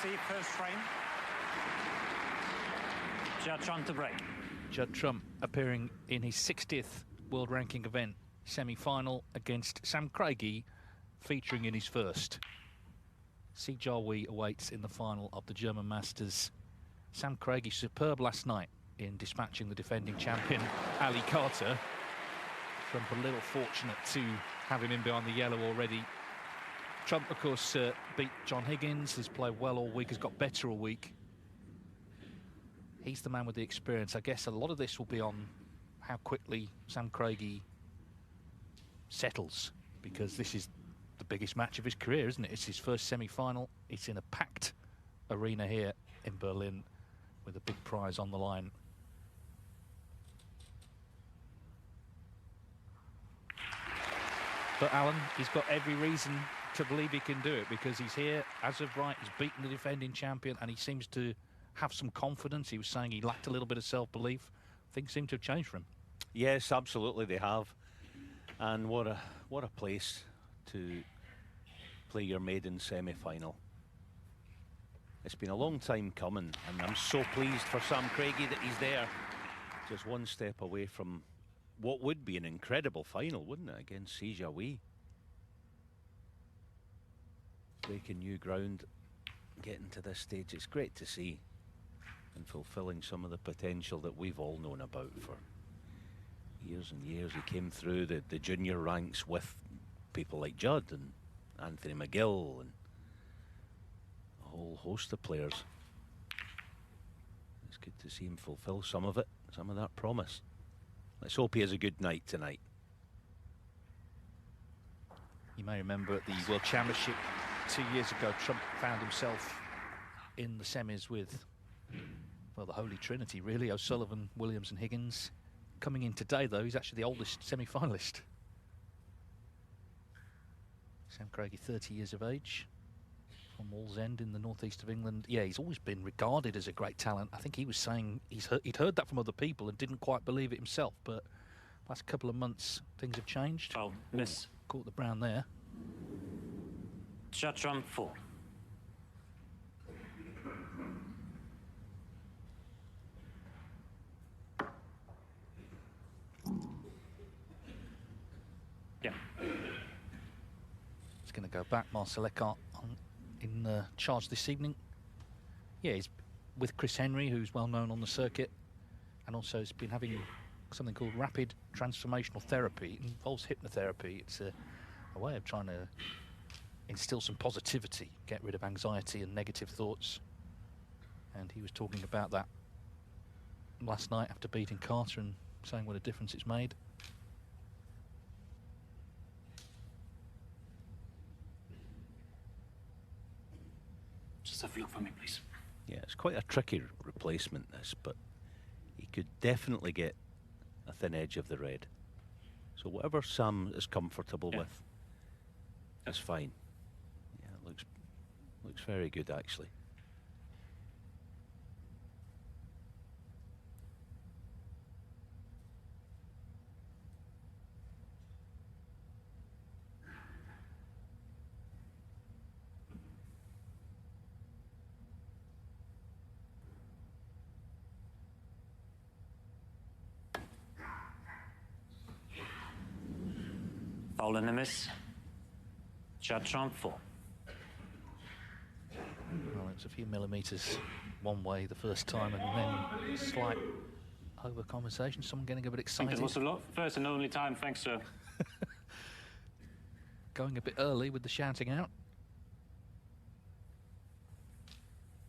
see first frame. Judd Trump to break. Judd Trump appearing in his 60th world ranking event semi-final against Sam Craigie, featuring in his first. Si Jiahui awaits in the final of the German Masters. Sam Craigie superb last night in dispatching the defending champion Ali Carter. Trump a little fortunate to have him in behind the yellow already. Trump, of course, beat John Higgins, has played well all week, has got better all week. He's the man with the experience. I guess a lot of this will be on how quickly Sam Craigie settles, because this is the biggest match of his career, isn't it? It's his first semi-final. It's in a packed arena here in Berlin with a big prize on the line. But Alan, he's got every reason to believe he can do it, because he's here as of right. He's beaten the defending champion and he seems to have some confidence. He was saying he lacked a little bit of self-belief. Things seem to have changed for him. Yes, absolutely they have. And what a place to play your maiden semi-final. It's been a long time coming, and I'm so pleased for Sam Craigie that he's there, just one step away from what would be an incredible final, wouldn't it, against Si Jiahui. Breaking new ground, getting to this stage, it's great to see, and fulfilling some of the potential that we've all known about for years and years. He came through the junior ranks with people like Judd and Anthony McGill and a whole host of players. It's good to see him fulfill some of it, some of that promise. Let's hope he has a good night tonight. You may remember at the World Championship 2 years ago, Trump found himself in the semis with, well, the Holy Trinity, really, O'Sullivan, Williams and Higgins. Coming in today, though, he's actually the oldest semi-finalist. Sam Craigie, 30 years of age, from Wallsend in the northeast of England. Yeah, he's always been regarded as a great talent. I think he was saying he'd heard that from other people and didn't quite believe it himself, but last couple of months, things have changed. Oh, miss. Caught the brown there. Judd Trump 4. Yeah. It's going to go back. Marcel Eckhart in charge this evening. Yeah, he's with Chris Henry, who's well known on the circuit, and also has been having something called rapid transformational therapy. It involves hypnotherapy. It's a way of trying to instill some positivity, get rid of anxiety and negative thoughts. And he was talking about that last night after beating Carter and saying what a difference it's made. Just have a look for me, please. Yeah, it's quite a tricky replacement, this, but he could definitely get a thin edge of the red. So whatever Sam is comfortable with is fine. Yeah, it looks very good, actually. Foul and a miss. Judd Trump 4. Well, it was a few millimetres one way the first time, and then slight over-conversation, someone getting a bit I think excited. it was the first and only time, thanks, sir. Going a bit early with the shouting out.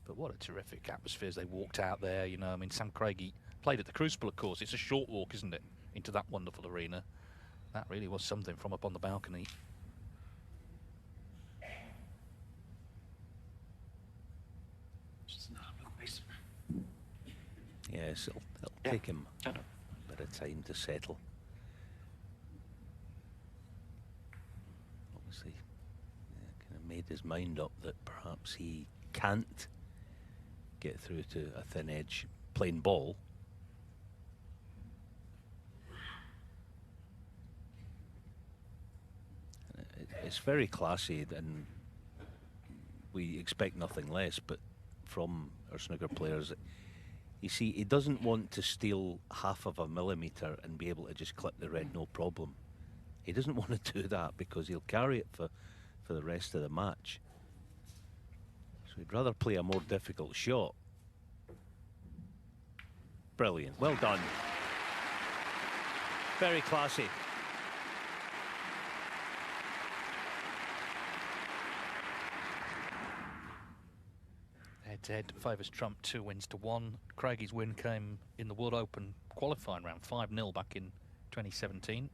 But what a terrific atmosphere as they walked out there, you know. I mean, Sam Craigie played at the Crucible, of course. It's a short walk, isn't it, into that wonderful arena. That really was something from up on the balcony. Just another look, please. Yes, it'll take him a bit of time to settle. Obviously, kind of made his mind up that perhaps he can't get through to a thin edge plain ball. It's very classy, and we expect nothing less, but from our snooker players, you see, he doesn't want to steal half of a millimetre and be able to just clip the red no problem. He doesn't want to do that because he'll carry it for the rest of the match. So he'd rather play a more difficult shot. Brilliant. Well done. Very classy. Head-to-head favours Trump 2 wins to 1. Craigie's win came in the World Open qualifying round 5-0 back in 2017.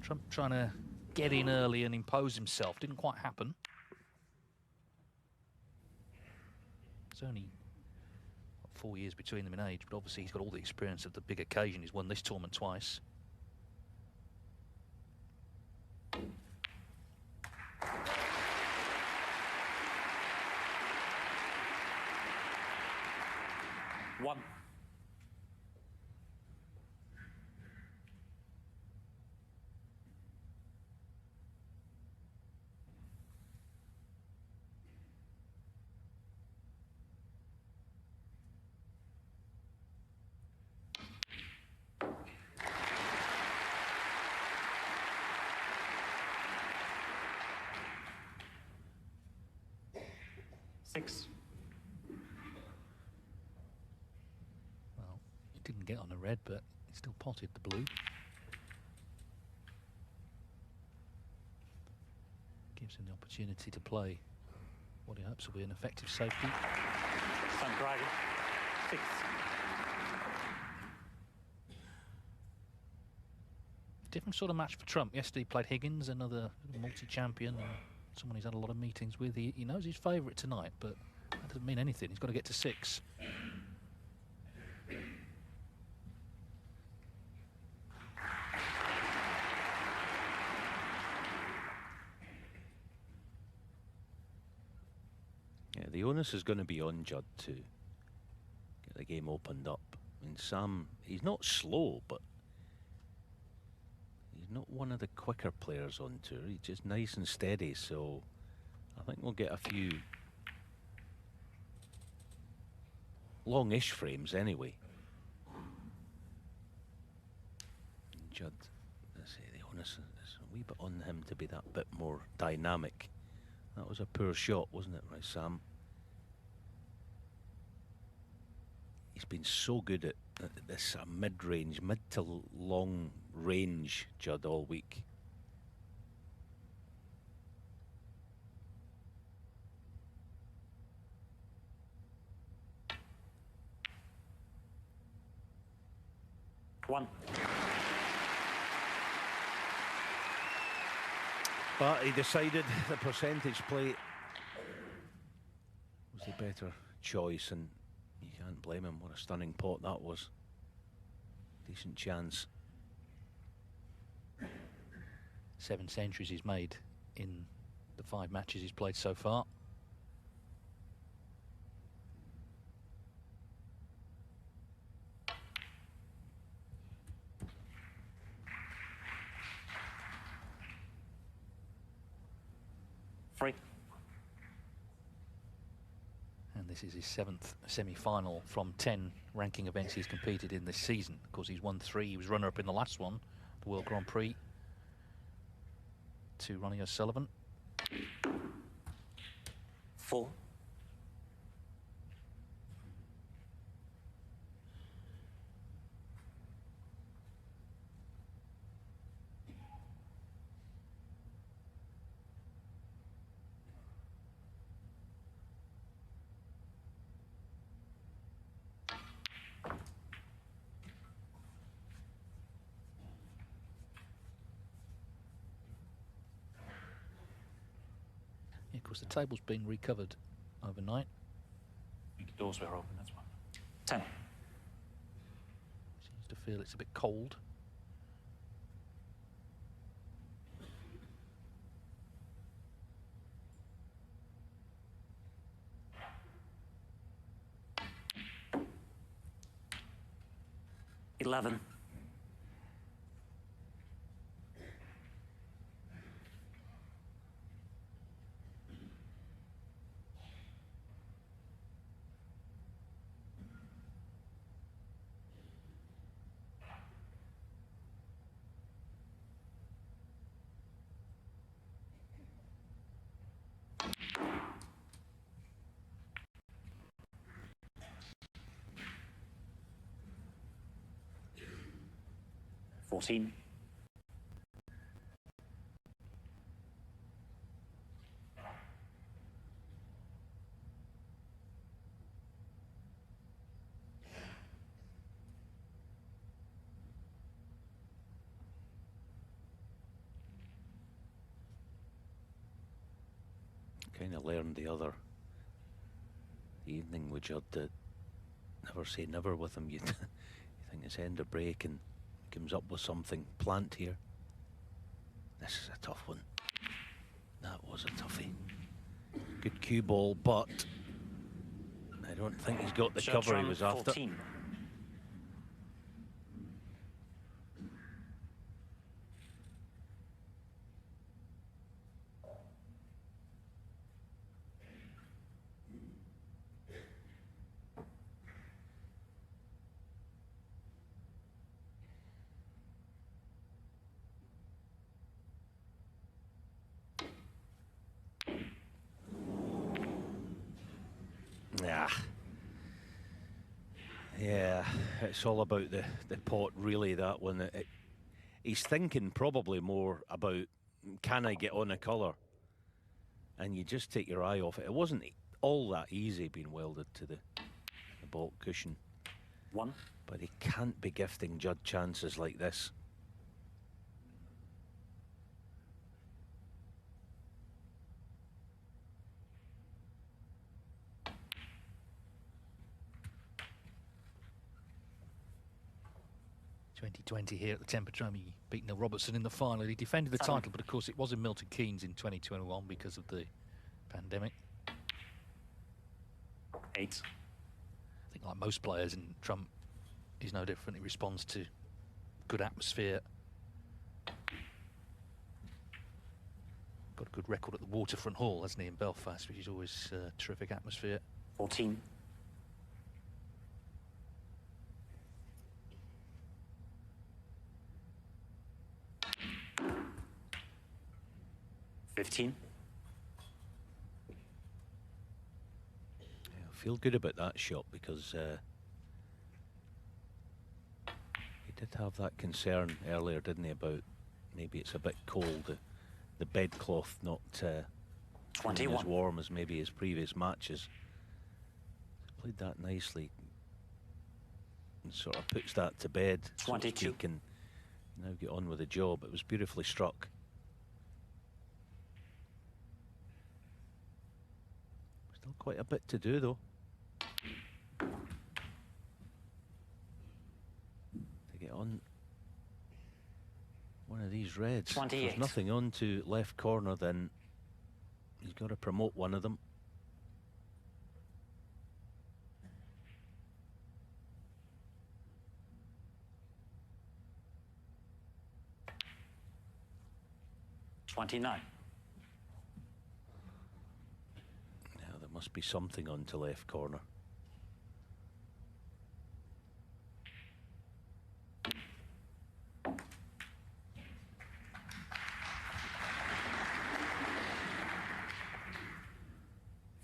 Trump trying to get in early and impose himself. Didn't quite happen. It's only 4 years between them in age, but obviously he's got all the experience of the big occasion. He's won this tournament twice. One. Six. Well, he didn't get on the red, but he still potted the blue. Gives him the opportunity to play what he hopes will be an effective safety. Sam Craigie. Six. Different sort of match for Trump. Yesterday he played Higgins, another multi-champion, and someone he's had a lot of meetings with. He knows his favourite tonight, but that doesn't mean anything. He's got to get to 6. Yeah, the onus is going to be on Judd to get the game opened up. I mean, Sam, he's not slow, but he's not one of the quicker players on tour. He's just nice and steady, so I think we'll get a few longish frames anyway. And Judd, I say the onus is a wee bit on him to be that bit more dynamic. That was a poor shot, wasn't it, right, Sam? He's been so good at this mid-range, mid to long range, Judd, all week. One. But he decided the percentage play was the better choice, and you can't blame him. What a stunning pot that was. Decent chance. 7 centuries he's made in the 5 matches he's played so far. Three. And this is his 7th semi-final from 10 ranking events he's competed in this season. Of course, he's won 3. He was runner-up in the last one, the World Grand Prix, to Ronnie O'Sullivan. 4. Yeah, of course, the table's been recovered overnight. The doors were open, that's one. 10. Seems to feel it's a bit cold. $11. 14. Kind of learned the other evening with Judd that never say never with him. You think it's end of break and he comes up with something. Plant here. This is a tough one. That was a toughie. Good cue ball, but I don't think he's got the cover he was after. 14. Yeah, it's all about the pot, really, that one. He's thinking probably more about, can I get on a colour? And you just take your eye off it. It wasn't all that easy being welded to the baulk cushion. 1. But he can't be gifting Judd chances like this. .20 here at the Temperature. He beat Neil Robertson in the final. He defended the title, but of course it was in Milton Keynes in 2021 because of the pandemic. 8. I think like most players, and Trump is no different. He responds to good atmosphere. Got a good record at the Waterfront Hall, hasn't he, in Belfast, which is always terrific atmosphere. 14. 15. I feel good about that shot because he did have that concern earlier, didn't he, about maybe it's a bit cold, the bedcloth not feeling 21. as warm as maybe his previous matches. Played that nicely and sort of puts that to bed. 22. So he can now get on with the job. It was beautifully struck. Still quite a bit to do, though. To get on one of these reds. If 28. there's nothing on to left corner, then he's got to promote one of them. .29. There must be something on to left corner.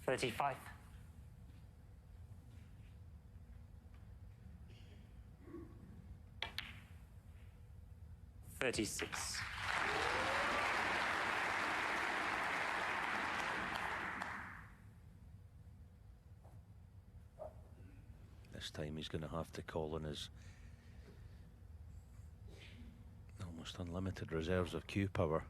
.35. 36. This time he's going to have to call on his almost unlimited reserves of cue power.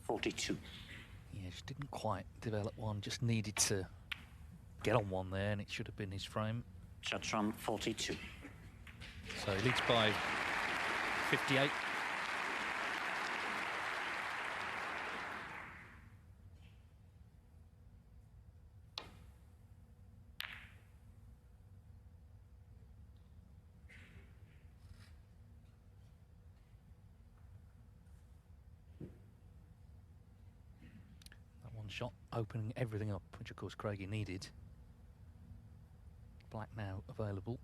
.42. Yeah, just didn't quite develop one, just needed to get on one there, and it should have been his frame. Judd from 42. So he leads by 58. Shot opening everything up, which of course Craigie needed. Black now available.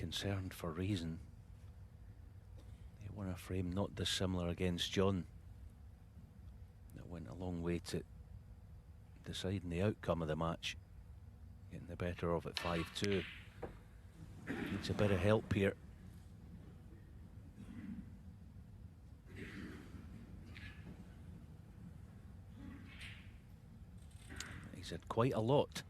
concerned for reason. They won a frame not dissimilar against John. That went a long way to deciding the outcome of the match. Getting the better of it 5-2. Needs a bit of help here. He's had quite a lot.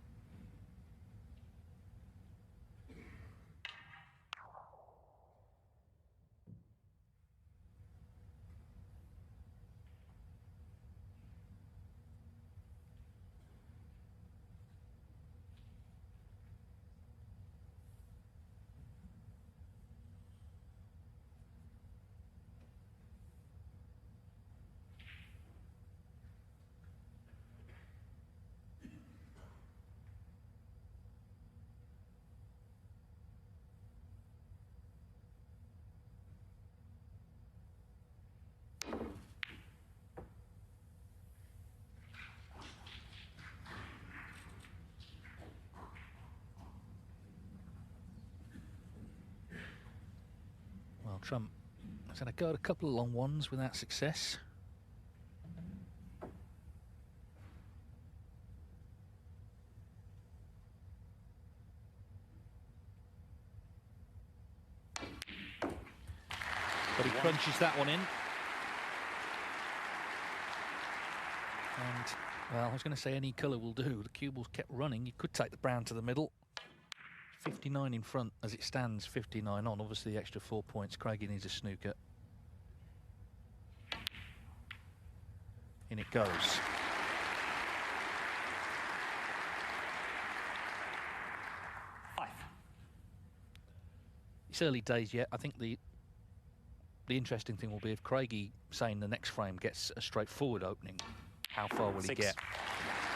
Trump has had a go at a couple of long ones without success. But he crunches that one in. And, well, I was going to say any colour will do. The cue ball's kept running. You could take the brown to the middle. 59 in front as it stands, 59 on. Obviously, the extra 4 points. Craigie needs a snooker. In it goes. It's early days yet. I think the interesting thing will be if Craigie, saying the next frame, gets a straightforward opening, how far will he get?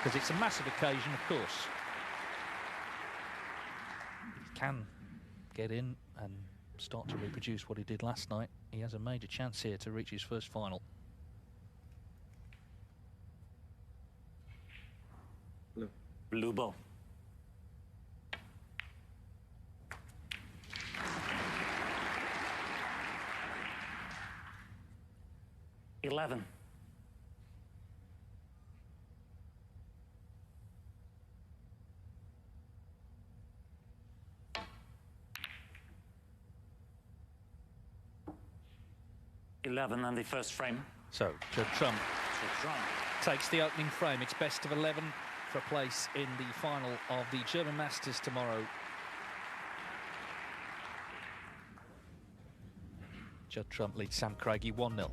Because it's a massive occasion, of course. He can get in and start to reproduce what he did last night. He has a major chance here to reach his first final. Blue ball. Eleven. And the first frame. So, Judd Trump takes the opening frame. It's best of 11 for a place in the final of the German Masters tomorrow. Judd Trump leads Sam Craigie 1-0.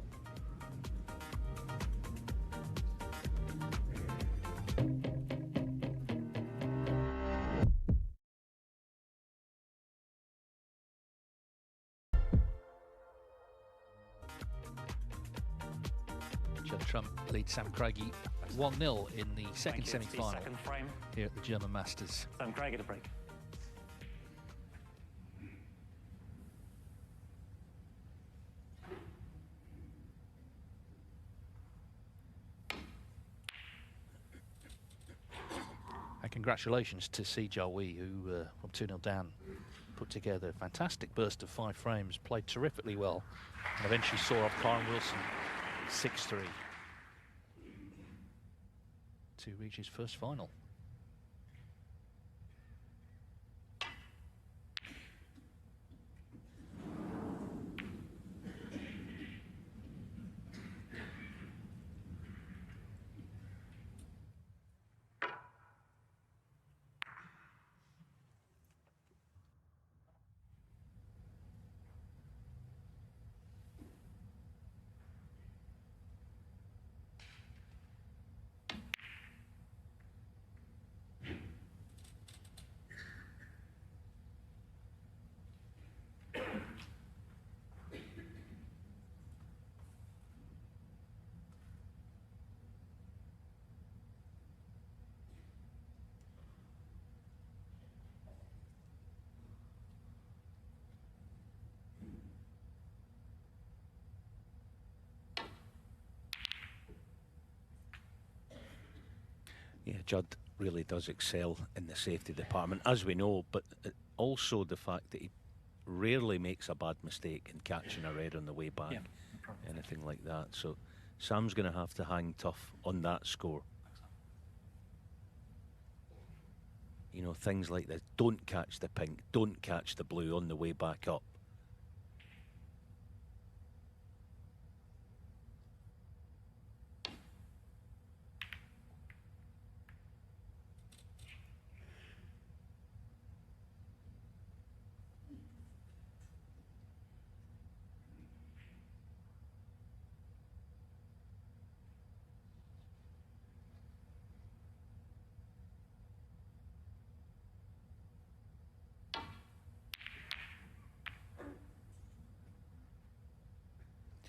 Trump leads Sam Craigie 1-0 in the second semi-final here at the German Masters. Sam Craigie to break. And congratulations to Si Jiawei, who from 2-0 down put together a fantastic burst of 5 frames, played terrifically well, and eventually saw off Karen Wilson 6-3. To reach his first final. Yeah, Judd really does excel in the safety department, as we know, but also the fact that he rarely makes a bad mistake in catching a red on the way back. Yeah, no problem. Anything like that. So Sam's going to have to hang tough on that score. You know, things like this. Don't catch the pink, don't catch the blue on the way back up.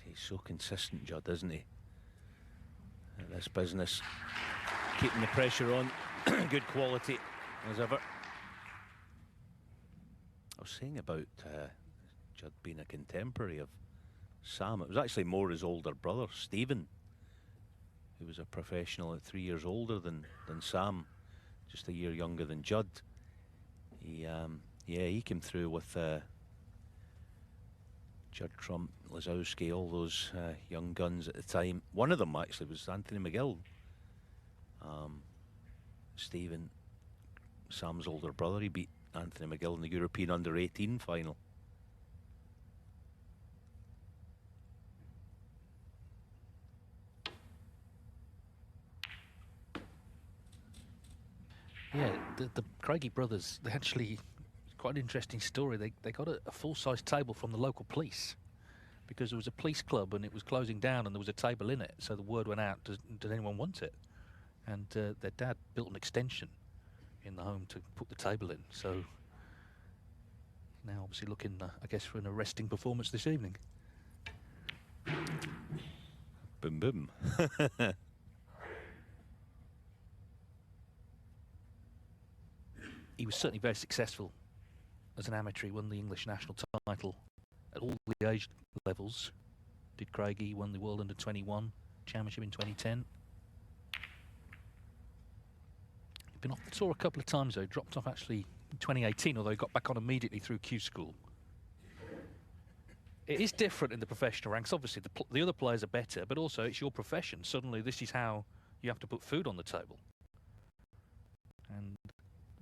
He's so consistent, Judd, isn't he? At this business, keeping the pressure on, good quality as ever. I was saying about Judd being a contemporary of Sam. It was actually more his older brother, Stephen, who was a professional at 3 years older than Sam, just a year younger than Judd. He, yeah, he came through with Judd Trump, Lazowski, all those young guns at the time. One of them actually was Anthony McGill. Stephen, Sam's older brother, he beat Anthony McGill in the European Under-18 final. Yeah, the Craigie brothers, they actually, quite an interesting story. They got a full-size table from the local police because there was a police club and it was closing down and there was a table in it. So the word went out, does anyone want it? And their dad built an extension in the home to put the table in. So now obviously looking, I guess, for an arresting performance this evening. Boom, boom. He was certainly very successful as an amateur. He won the English national title at all the age levels. Did Craigie, he won the World Under-21 Championship in 2010. He'd been off the tour a couple of times though. He dropped off actually in 2018, although he got back on immediately through Q School. It is different in the professional ranks. Obviously, the other players are better, but also it's your profession. Suddenly, this is how you have to put food on the table. And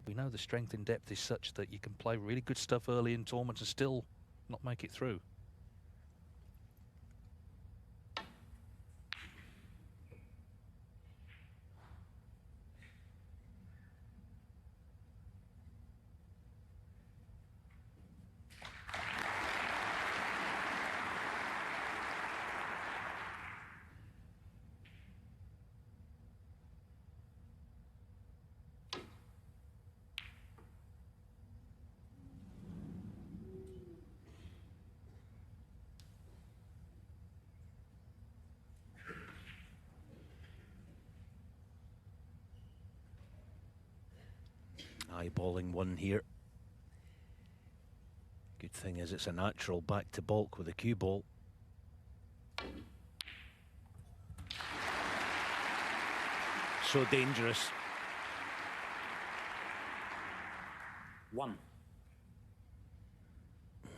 we know the strength in depth is such that you can play really good stuff early in tournaments and still not make it through. Eyeballing one here. Good thing is it's a natural back to balk with a cue ball. So dangerous. One. I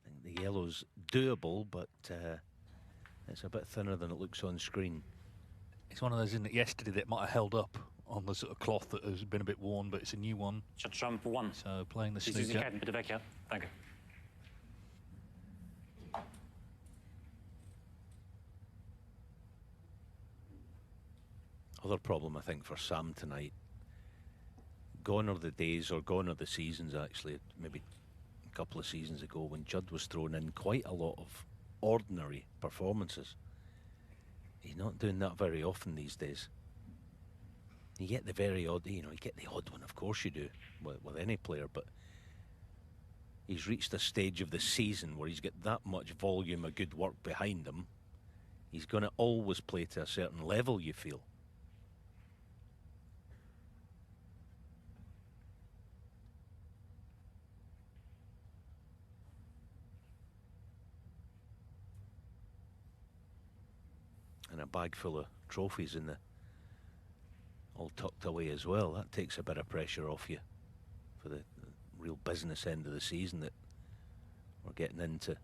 think the yellow's doable, but it's a bit thinner than it looks on screen. It's one of those, isn't it, yesterday that might have held up on the sort of cloth that has been a bit worn, but it's a new one. Judd Trump, one. So playing the This snooker. is the vecchia. Thank you. Other problem, I think, for Sam tonight. Gone are the days, or gone are the seasons, actually, maybe a couple of seasons ago, when Judd was thrown in quite a lot of ordinary performances. He's not doing that very often these days. You get the very odd, you get the odd one, of course you do, with any player, but he's reached a stage of the season where he's got that much volume of good work behind him. He's going to always play to a certain level, you feel. And a bag full of trophies in the all tucked away as well. That takes a bit of pressure off you for the real business end of the season that we're getting into.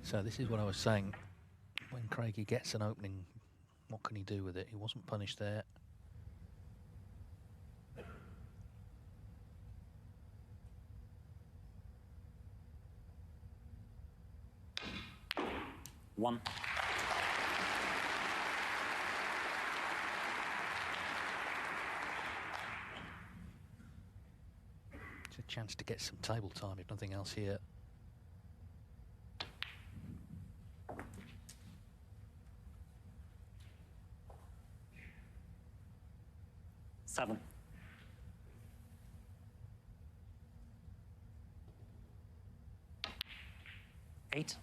So this is what I was saying. When Craigie gets an opening, what can he do with it? He wasn't punished there. One. It's a chance to get some table time, if nothing else here. Seven. Eight.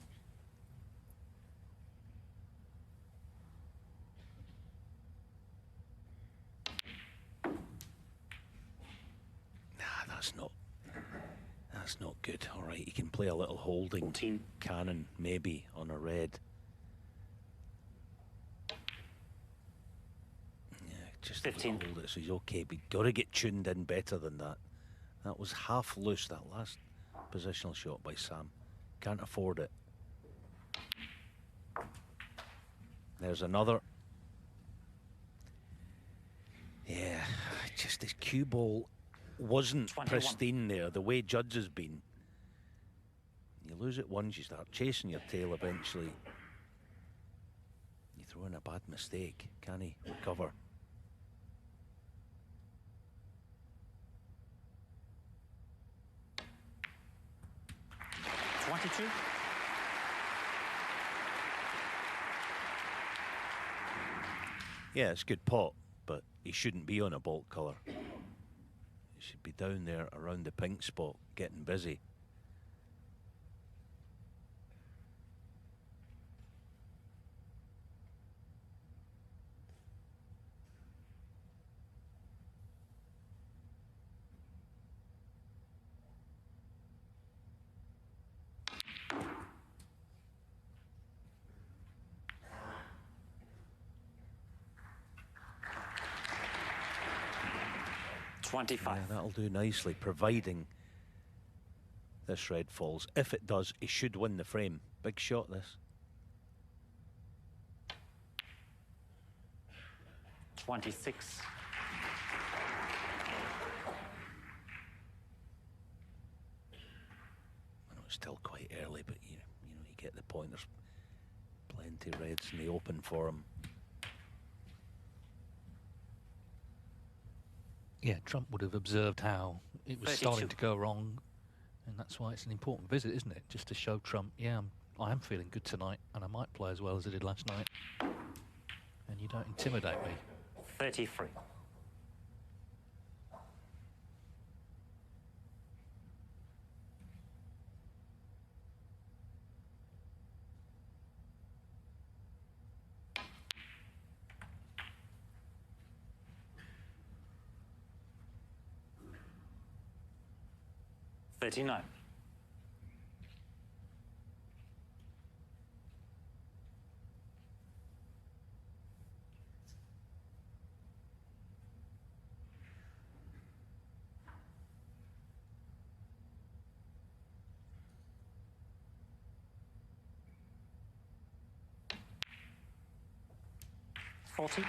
That's not good. All right, he can play a little holding 14. cannon maybe on a red. Yeah, just 15. hold it so he's okay, but got to get tuned in better than that. That was half loose, that last positional shot by Sam. Can't afford it. There's another. Yeah, just his cue ball wasn't 21. pristine there, the way Judd's has been. You lose it once, you start chasing your tail eventually. You throw in a bad mistake, can he recover? Yeah, it's good pot, but he shouldn't be on a bolt colour. He should be down there around the pink spot, getting busy. Yeah, that'll do nicely, providing this red falls. If it does, he should win the frame. Big shot, this. 26. I know it's still quite early, but you know, you get the point. There's plenty of reds in the open for him. Yeah, Trump would have observed how it was 32. starting to go wrong, and that's why it's an important visit, isn't it? Just to show Trump, yeah, I am feeling good tonight, and I might play as well as I did last night. And you don't intimidate me. 33. $39. $40.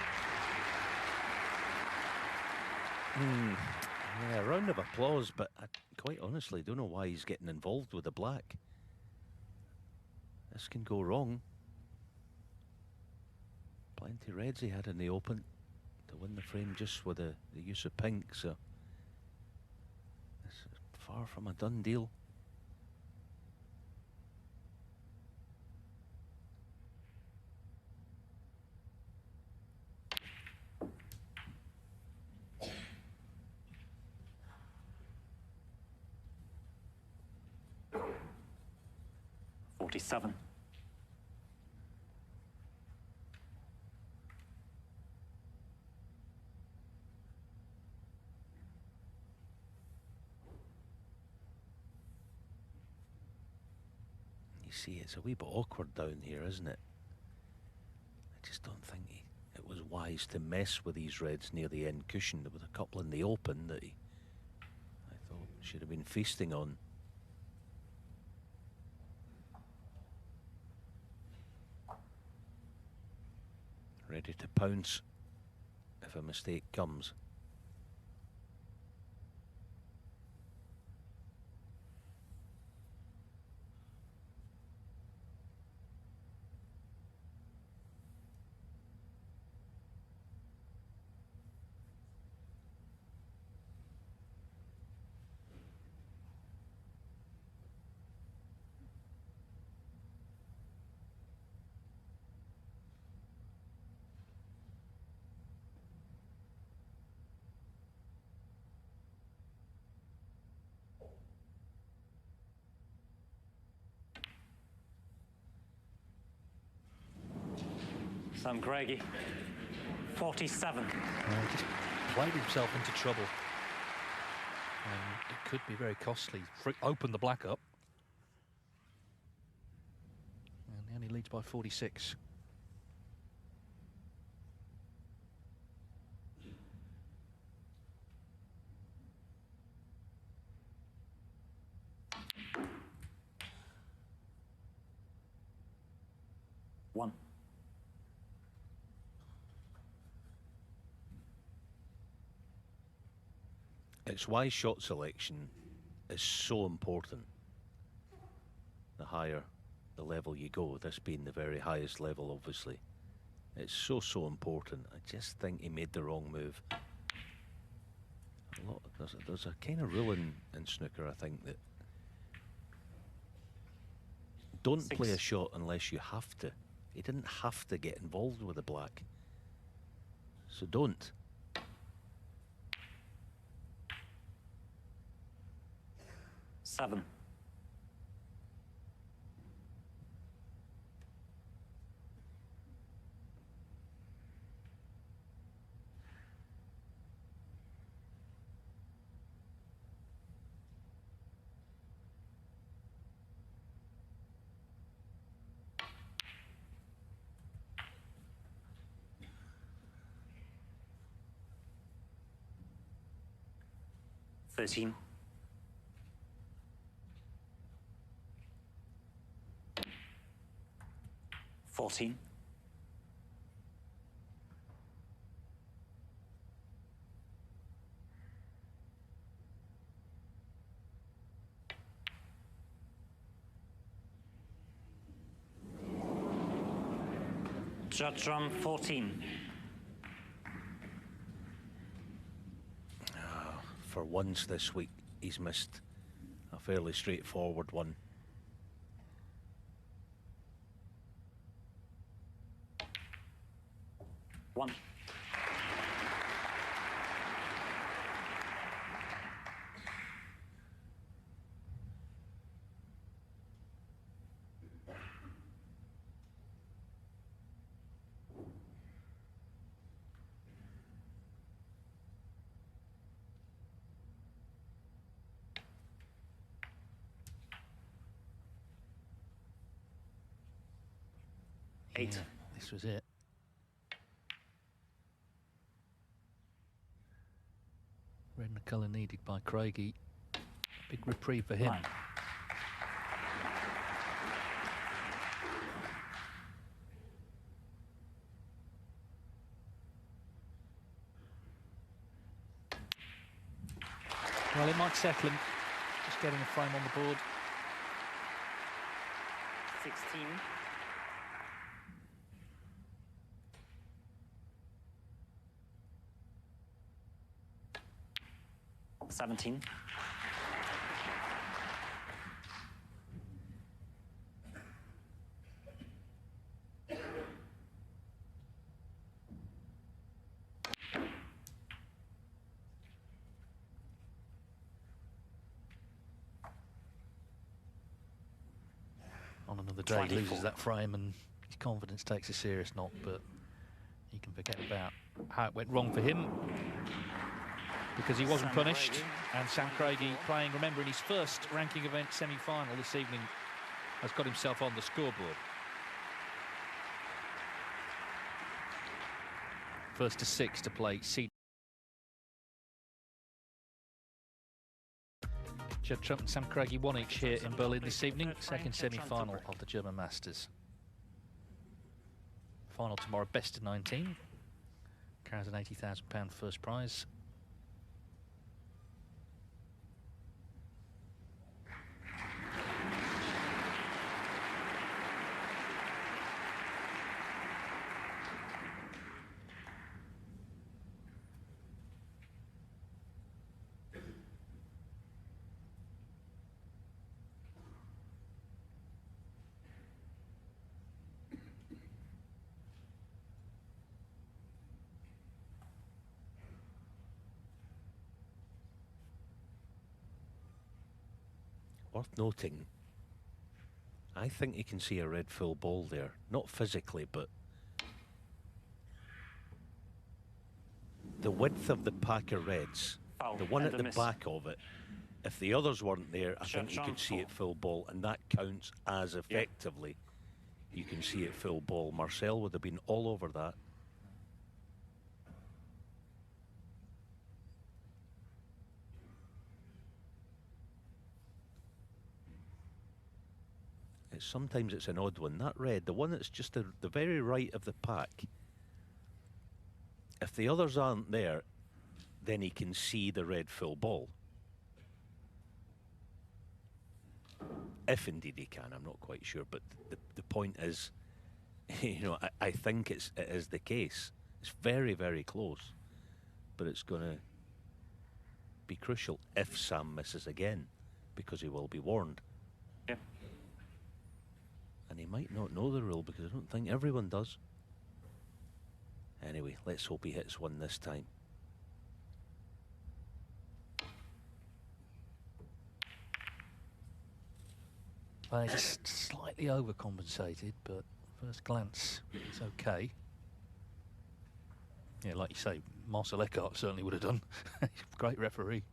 Yeah, a round of applause, but I quite honestly don't know why he's getting involved with the black. This can go wrong. Plenty reds he had in the open to win the frame just with the use of pink, so this is far from a done deal. 47. You see, it's a wee bit awkward down here, isn't it? I just don't think it was wise to mess with these reds near the end cushion. There was a couple in the open that I thought should have been feasting on. Ready to pounce if a mistake comes. Sam Craigie, 47. Just played himself into trouble. And it could be very costly. Open the black up. And he only leads by 46. One. It's why shot selection is so important. The higher the level you go, this being the very highest level, obviously. It's so important. I just think he made the wrong move. There's a kind of rule in snooker, I think, that don't play a shot unless you have to. He didn't have to get involved with the black. So don't. Seven. Thirteen. 14. Judd drum 14. For once this week, he's missed a fairly straightforward one. One. Eight. Yeah, this was it. Red and the colour needed by Craigie. Big reprieve for him. 9. Well, it might settle him. Just getting a frame on the board. 16. 17. 1. On another day, he 24. loses that frame and his confidence takes a serious knock, but he can forget about how it went wrong for him because he wasn't Sam punished. Craigie. And Sam Craigie, playing, remember, in his first ranking event semi-final this evening, has got himself on the scoreboard. First to 6 to play C. Judd Trump and Sam Craigie won each here in Berlin this evening. Second semi-final of the German Masters. Final tomorrow, best of 19. Carries an £80,000 first prize. Worth noting, I think you can see a red full ball there. Not physically, but the width of the pack of reds, Foul the one and at a the miss. back of it, if the others weren't there, I think you could see it full ball, and that counts as effectively. You can see it full ball. Marcel would have been all over that. Sometimes it's an odd one. That red, the one that's just the very right of the pack, if the others aren't there, then he can see the red full ball. If indeed he can, I'm not quite sure. But the point is, you know, I think it is the case. It's very, very close. But it's going to be crucial if Sam misses again, because he will be warned. Yeah. And he might not know the rule, because I don't think everyone does. Anyway, let's hope he hits one this time. Well, he's just slightly overcompensated, but first glance, it's okay. Yeah, like you say, Marcel Eckhart certainly would have done. Great referee.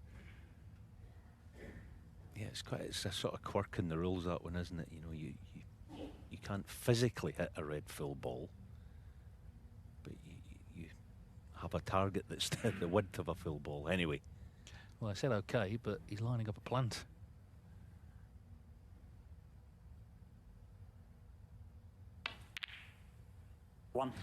Yeah, it's a sort of quirk in the rules, that one, isn't it? You know, you can't physically hit a red full ball, but you have a target that's the width of a full ball. Anyway. Well, I said okay, but he's lining up a plant. One.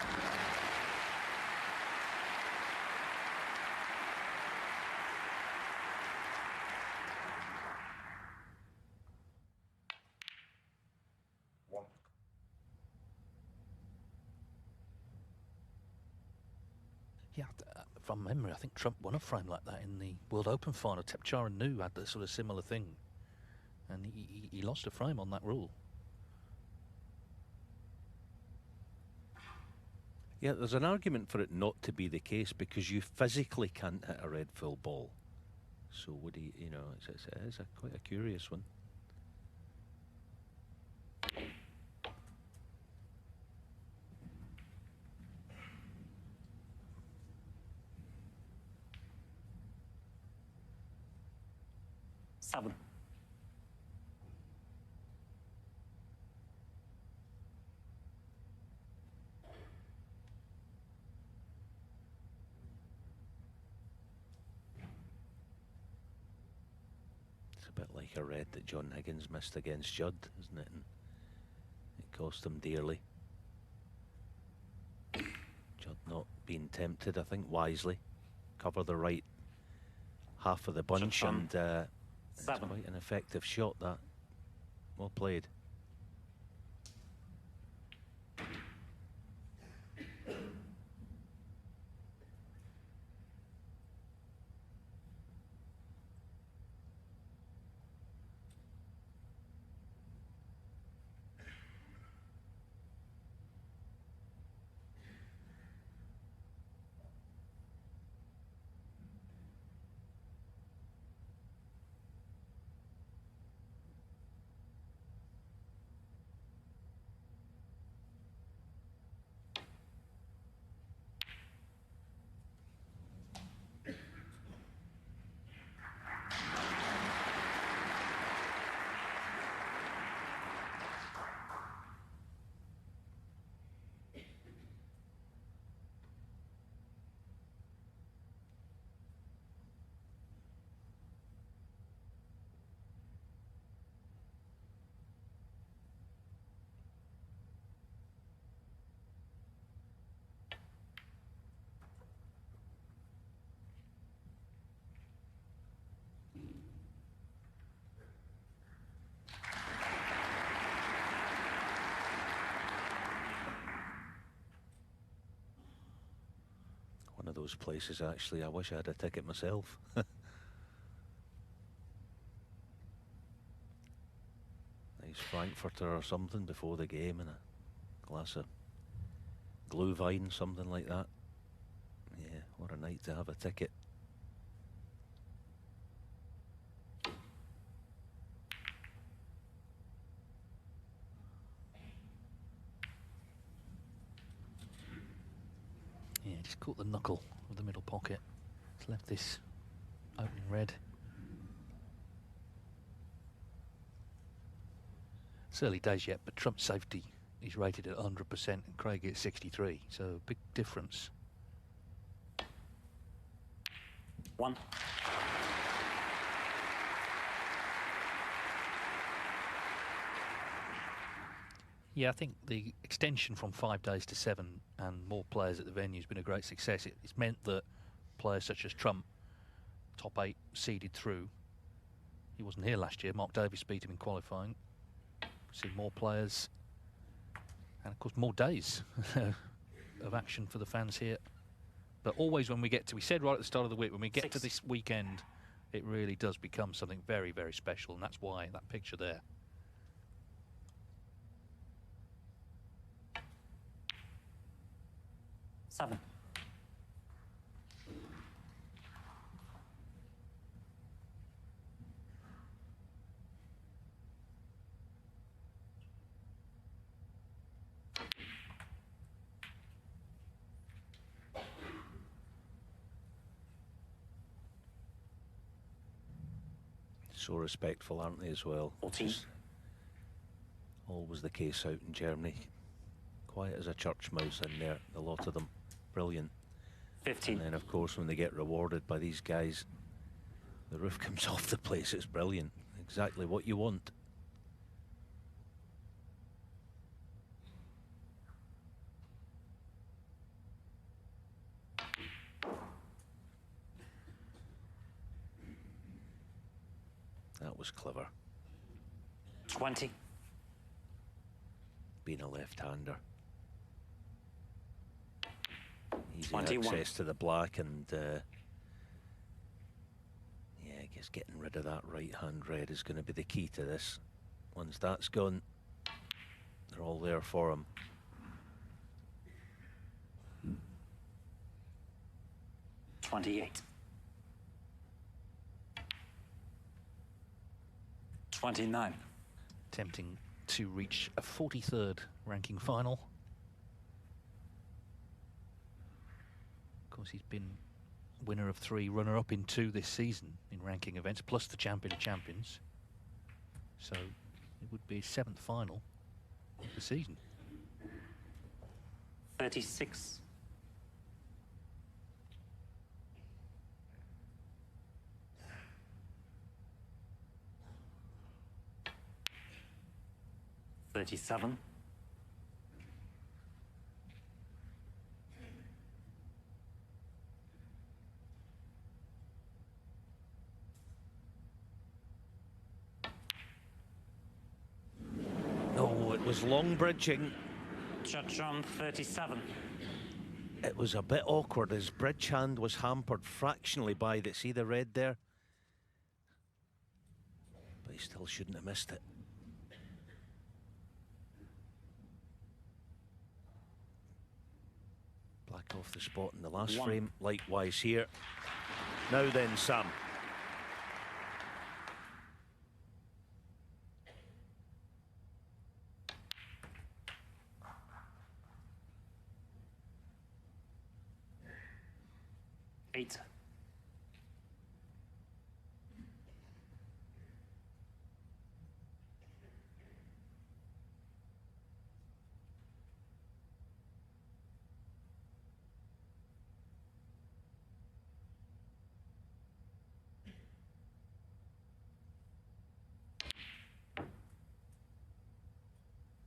Yeah, from memory, I think Trump won a frame like that in the World Open final. Tepchar and Nu had the sort of similar thing, and he lost a frame on that rule. Yeah, there's an argument for it not to be the case, because you physically can't hit a red full ball. So would he, you know, it is quite a curious one. Seven. It's a bit like a red that John Higgins missed against Judd, isn't it? And it cost him dearly. Judd not being tempted, I think, wisely. Cover the right half of the bunch, and it's quite an effective shot, that. Well played. those places, actually. I wish I had a ticket myself. Nice Frankfurter or something before the game, and a glass of Glühwein, something like that. Yeah, what a night to have a ticket. Yeah, just caught the knuckle of the middle pocket. It's left this opening red. It's early days yet, but Trump's safety is rated at 100% and Craigie at 63, so a big difference. 1. Yeah, I think the extension from 5 days to 7 and more players at the venue has been a great success. It's meant that players such as Trump, top 8 seeded through. He wasn't here last year. Mark Davis beat him in qualifying. See more players and, of course, more days of action for the fans here. But always when we get to, we said right at the start of the week, when we get to this weekend, it really does become something very, very special. And that's why that picture there. Seven. So respectful, aren't they, as well? 14. Always the case out in Germany. Quiet as a church mouse in there, a lot of them. Brilliant. 15. And then, of course, when they get rewarded by these guys, the roof comes off the place. It's brilliant. Exactly what you want. That was clever. 20. Being a left-hander. Easy 21. access to the black, and yeah, I guess getting rid of that right-hand red is going to be the key to this. Once that's gone, they're all there for him. $28. 29. Attempting to reach a 43rd ranking final. Of course, he's been winner of 3, runner-up in 2 this season in ranking events, plus the champion of champions. So it would be his 7th final of the season. 36. 37. 'Long bridging. Judd on 37. It was a bit awkward. His bridge hand was hampered fractionally by the, see the red there? But he still shouldn't have missed it. Black off the spot in the last frame, likewise here. Now then, Sam. Eight.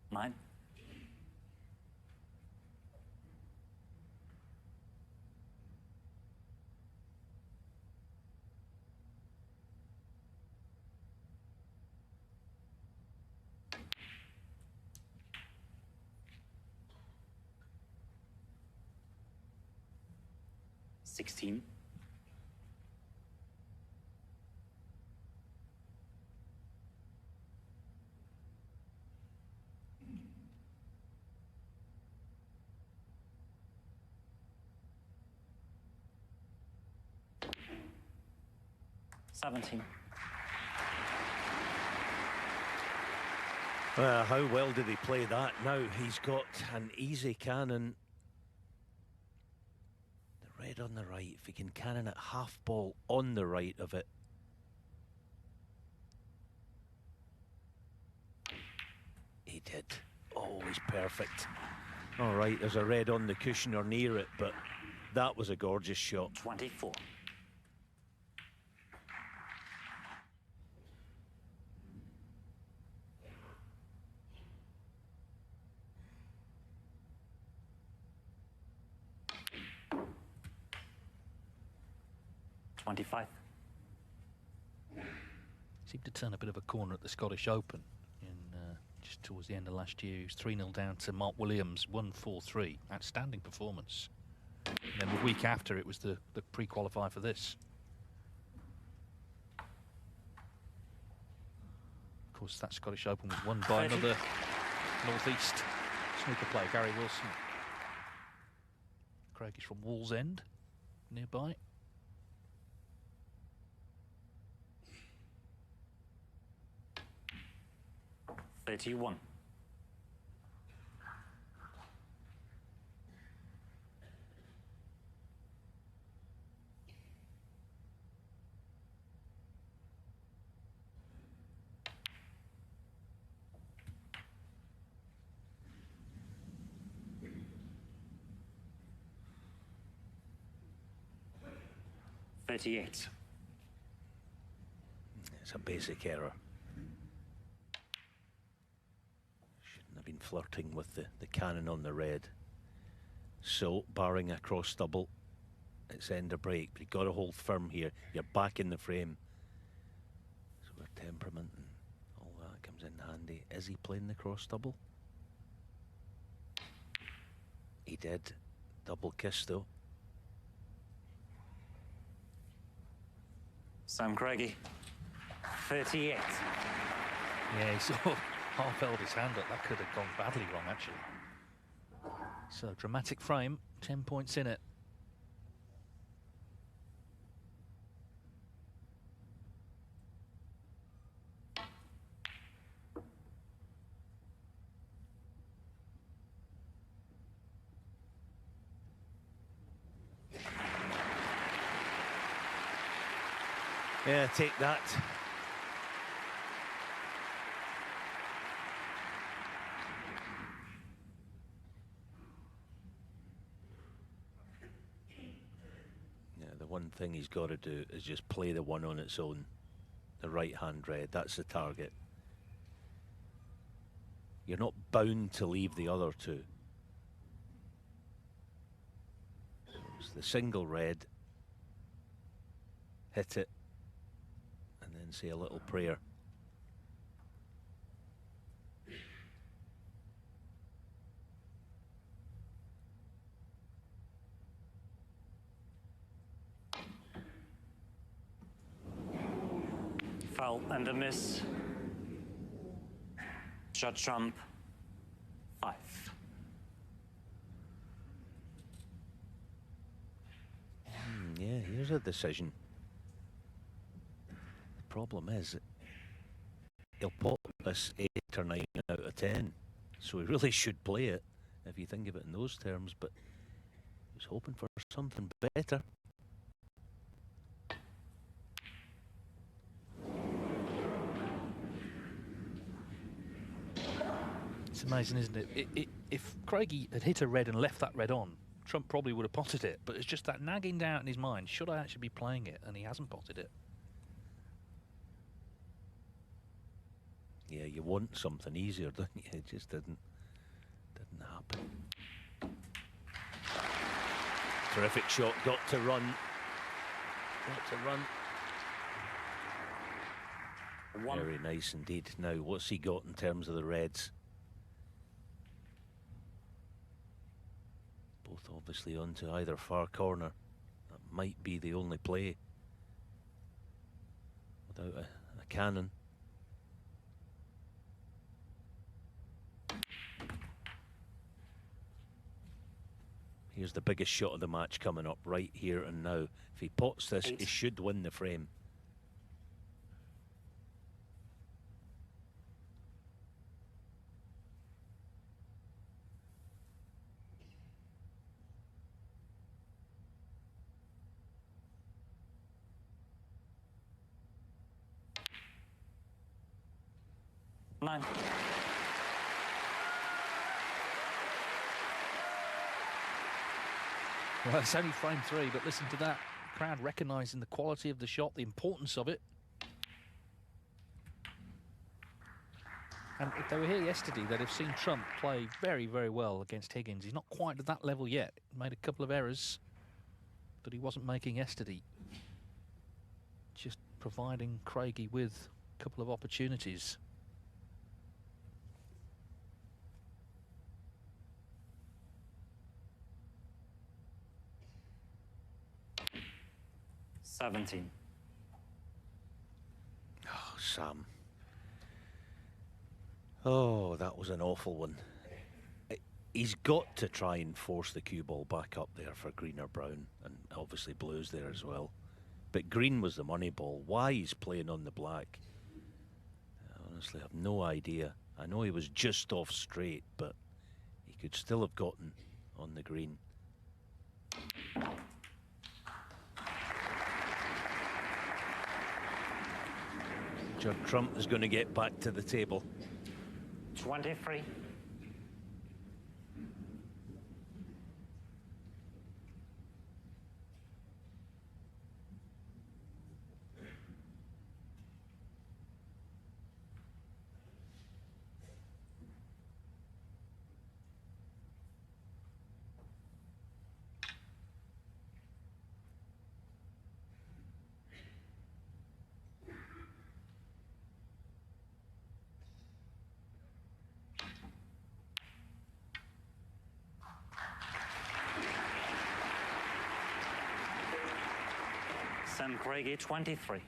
Nine. 16. How well did he play that? Now he's got an easy cannon. The red on the right, if he can cannon it half ball on the right of it. He did. Always perfect. All right, there's a red on the cushion or near it, but that was a gorgeous shot. 24. Seemed to turn a bit of a corner at the Scottish Open in just towards the end of last year. He was 3-0 down to Mark Williams, 1-4-3. Outstanding performance. And then the week after, it was the pre-qualifier for this. Of course, that Scottish Open was won by another Northeast snooker player, Gary Wilson. Craigie's from Wallsend, nearby. $31. $38. It's a basic error. Shouldn't have been flirting with the cannon on the red. So, barring a cross double, it's end of break. But you've got to hold firm here. You're back in the frame. So where temperament and all that comes in handy. Is he playing the cross double? He did. Double kiss though. Sam Craigie, 38. Yeah, he sort of half held his hand up. That could have gone badly wrong, actually. So, dramatic frame, 10 points in it. Yeah, take that. Yeah, the one thing he's got to do is just play the one on its own. The right hand red, that's the target. You're not bound to leave the other two. So it's the single red. Hit it. And then say a little prayer. Foul and a miss. Judd trump, 5. Yeah, here's a decision. Problem is, he'll pop this 8 or 9 out of 10, so he really should play it if you think of it in those terms, but he's hoping for something better. It's amazing, isn't it? If Craigie had hit a red and left that red on, Trump probably would have potted it, but it's just that nagging doubt in his mind, should I actually be playing it? And he hasn't potted it. Yeah, you want something easier, don't you? It just didn't happen. Terrific shot, got to run. Very nice indeed. Now, what's he got in terms of the reds? Both obviously onto either far corner. That might be the only play without a cannon. Here's the biggest shot of the match coming up right here and now. If he pots this, he should win the frame. Nine. Well, it's only frame 3, but listen to that. The crowd recognising the quality of the shot, the importance of it. And if they were here yesterday, they'd have seen Trump play very, very well against Higgins. He's not quite at that level yet. He made a couple of errors that he wasn't making yesterday. Just providing Craigie with a couple of opportunities. Seventeen. Oh, Sam. Oh, that was an awful one. He's got to try and force the cue ball back up there for green or brown, and obviously blue's there as well. But green was the money ball. Why he's playing on the black, I honestly have no idea. I know he was just off straight, but he could still have gotten on the green. Judd Trump is going to get back to the table. 23. Sam Craigie, 23.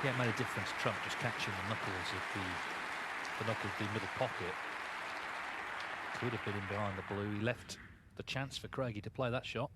Yeah, it made a difference. Trump just catching the knuckles of the middle pocket. Could have been in behind the blue. He left the chance for Craigie to play that shot.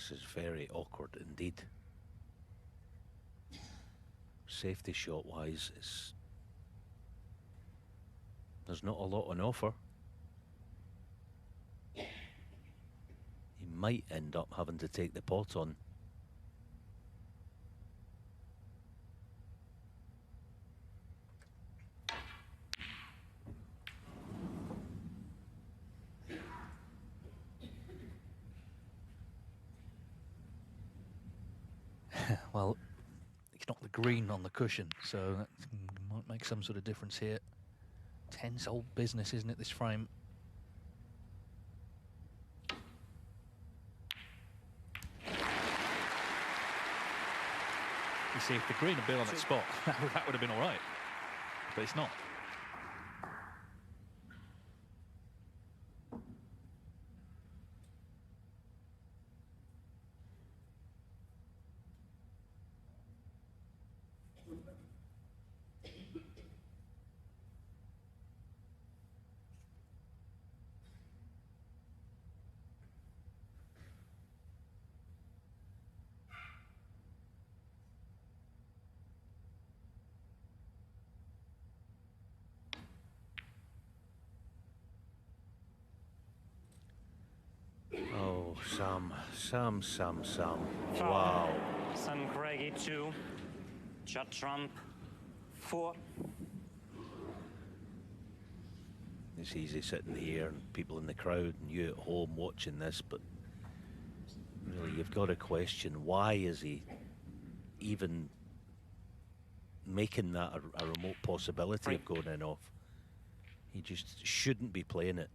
This is very awkward indeed. Safety shot wise, there's not a lot on offer. He might end up having to take the pot on. Well, it's not the green on the cushion, so that might make some sort of difference here. Tense old business, isn't it, this frame? You see, if the green had been on its spot, that would have been all right, but it's not. Oh, Sam. Foul. Wow. Sam Craigie 2, Judd Trump 4. It's easy sitting here and people in the crowd and you at home watching this, but really you've got to question, why is he even making that a remote possibility of going in off? He just shouldn't be playing it,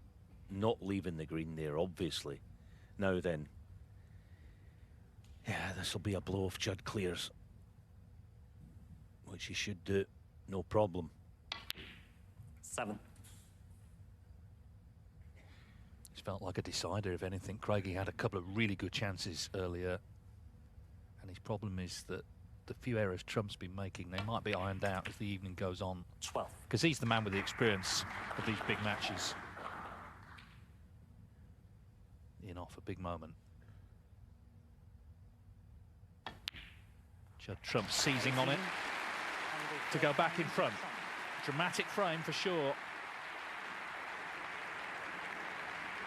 not leaving the green there, obviously. Now then, yeah, this will be a blow if Judd clears, which he should do, no problem. 7. It's felt like a decider, if anything. Craigie had a couple of really good chances earlier, and his problem is that the few errors Trump's been making, they might be ironed out as the evening goes on. 12. Because he's the man with the experience of these big matches. In off a big moment. Judd Trump seizing on it to go back in front. Dramatic frame for sure.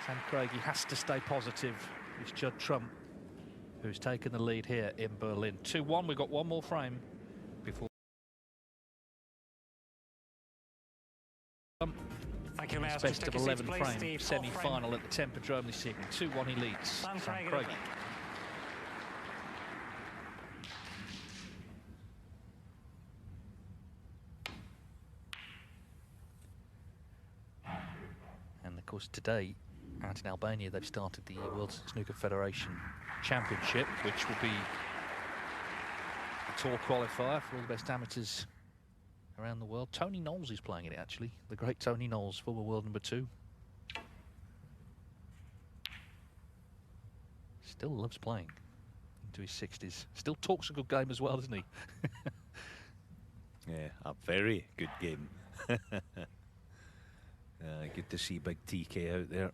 Sam Craigie has to stay positive. It's Judd Trump who's taken the lead here in Berlin. 2-1, we've got one more frame before. Thank you, It's best of 11 frame semi-final at the Tempodrome this evening. 2-1 he leads. Sam Craigie. And of course today, out in Albania, they've started the World Snooker Federation Championship, which will be a tour qualifier for all the best amateurs around the world. Tony Knowles is playing in it, actually. The great Tony Knowles, former world #2. Still loves playing into his 60s. Still talks a good game as well, doesn't he? Yeah, a very good game. Good to see big TK out there.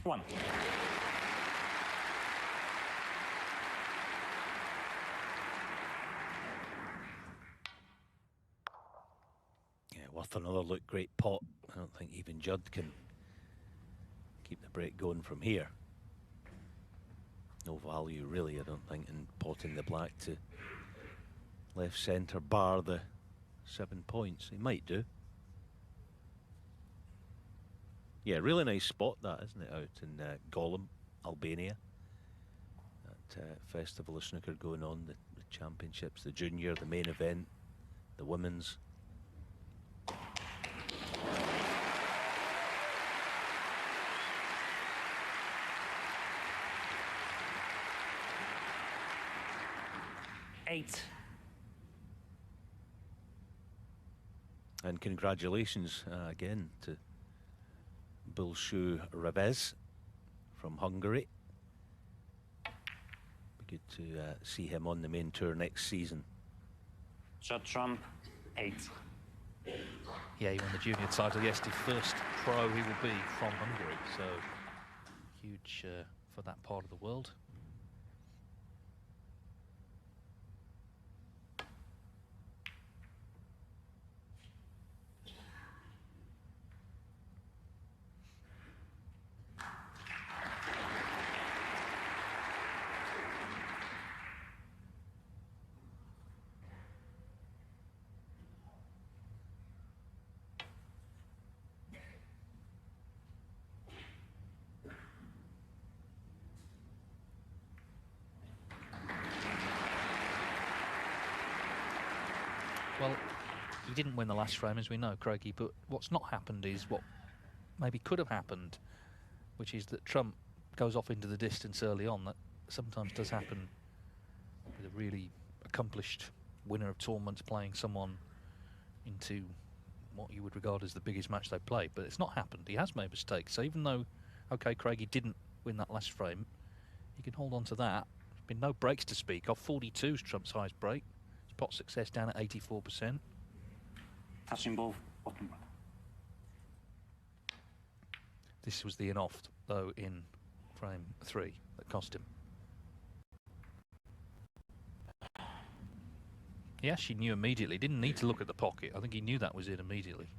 One. Yeah, worth another look. Great pot. I don't think even Judd can keep the break going from here. No value really, I don't think, in potting the black to left centre, bar the 7 points. He might do. Yeah, really nice spot that, isn't it, out in Golem, Albania. That festival of snooker going on, the championships, the junior, the main event, the women's. 8. And congratulations again to Bulshu Rabez from Hungary. Be good to see him on the main tour next season. Judd Trump, 8. Yeah, he won the junior title yesterday. First pro he will be from Hungary, so huge for that part of the world. Well, he didn't win the last frame, as we know, Craigie, but what's not happened is what maybe could have happened, which is that Trump goes off into the distance early on. That sometimes does happen with a really accomplished winner of tournaments playing someone into what you would regard as the biggest match they play. But it's not happened. He has made mistakes. So even though, OK, Craigie didn't win that last frame, he can hold on to that. There's been no breaks to speak of. 42's Trump's highest break. Pot success down at 84%. Touching ball, bottom bar. This was the in-off, though, in frame 3 that cost him. He actually knew immediately. Didn't need to look at the pocket. I think he knew that was it immediately.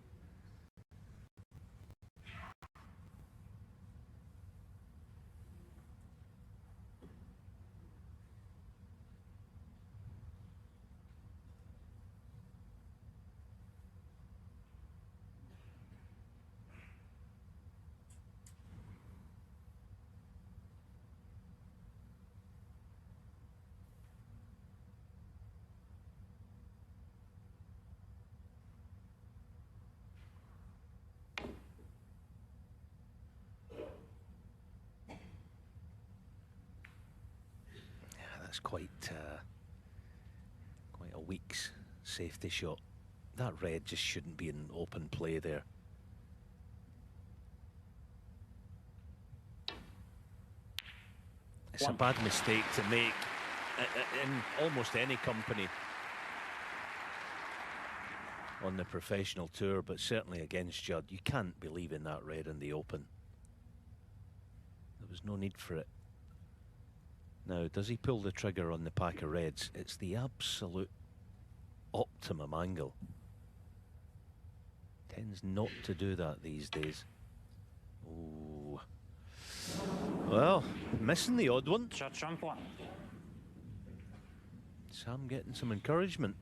That's quite a weak safety shot. That red just shouldn't be in open play there. It's a bad mistake to make in almost any company on the professional tour, but certainly against Judd. You can't be leaving that red in the open. There was no need for it. Now, does he pull the trigger on the pack of reds? It's the absolute optimum angle. Tends not to do that these days. Ooh. Well, missing the odd one. Judd Trump 1. Sam getting some encouragement.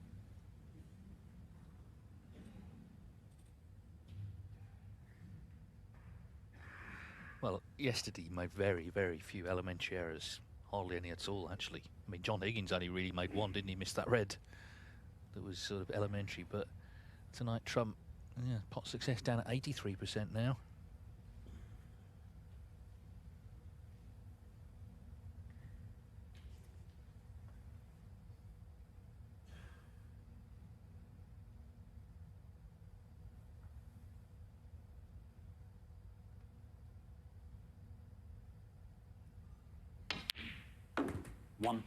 Well, yesterday he made very, very few elementary errors. Hardly any at all, actually. I mean, John Higgins only really made one, didn't he? Missed that red. That was sort of elementary, but tonight Trump, yeah, pot success down at 83% now. One.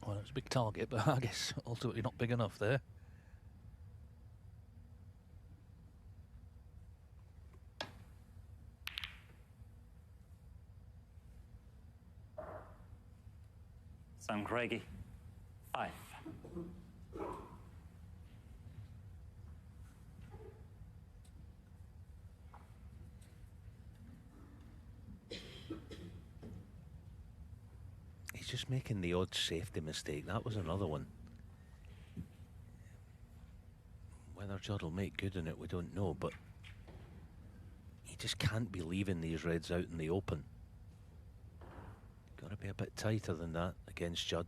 Well, it was a big target, but I guess ultimately not big enough there. Sam Craigie, 5. He's just making the odd safety mistake. That was another one. Whether Judd will make good in it, we don't know, but he just can't be leaving these reds out in the open. Got to be a bit tighter than that against Judd.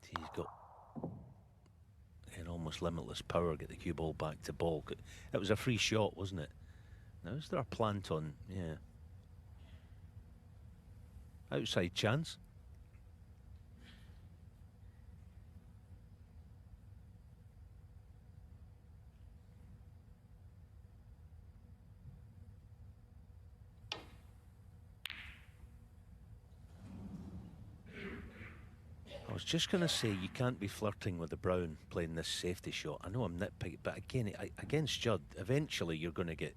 He's got almost limitless power, get the cue ball back to ball. It was a free shot, wasn't it? Now, is there a plant on? Yeah. Outside chance. I was just going to say, you can't be flirting with the brown playing this safety shot. I know I'm nitpicking, but again, against Judd, eventually you're going to get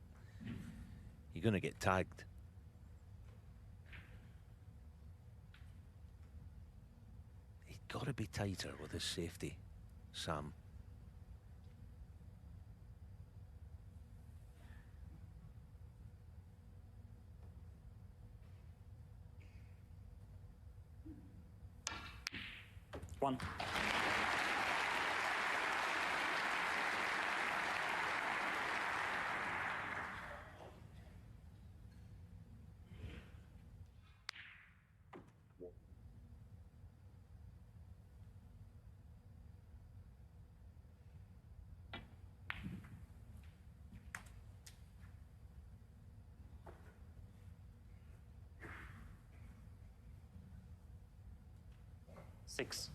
tagged. He's got to be tighter with his safety, Sam. One. Six.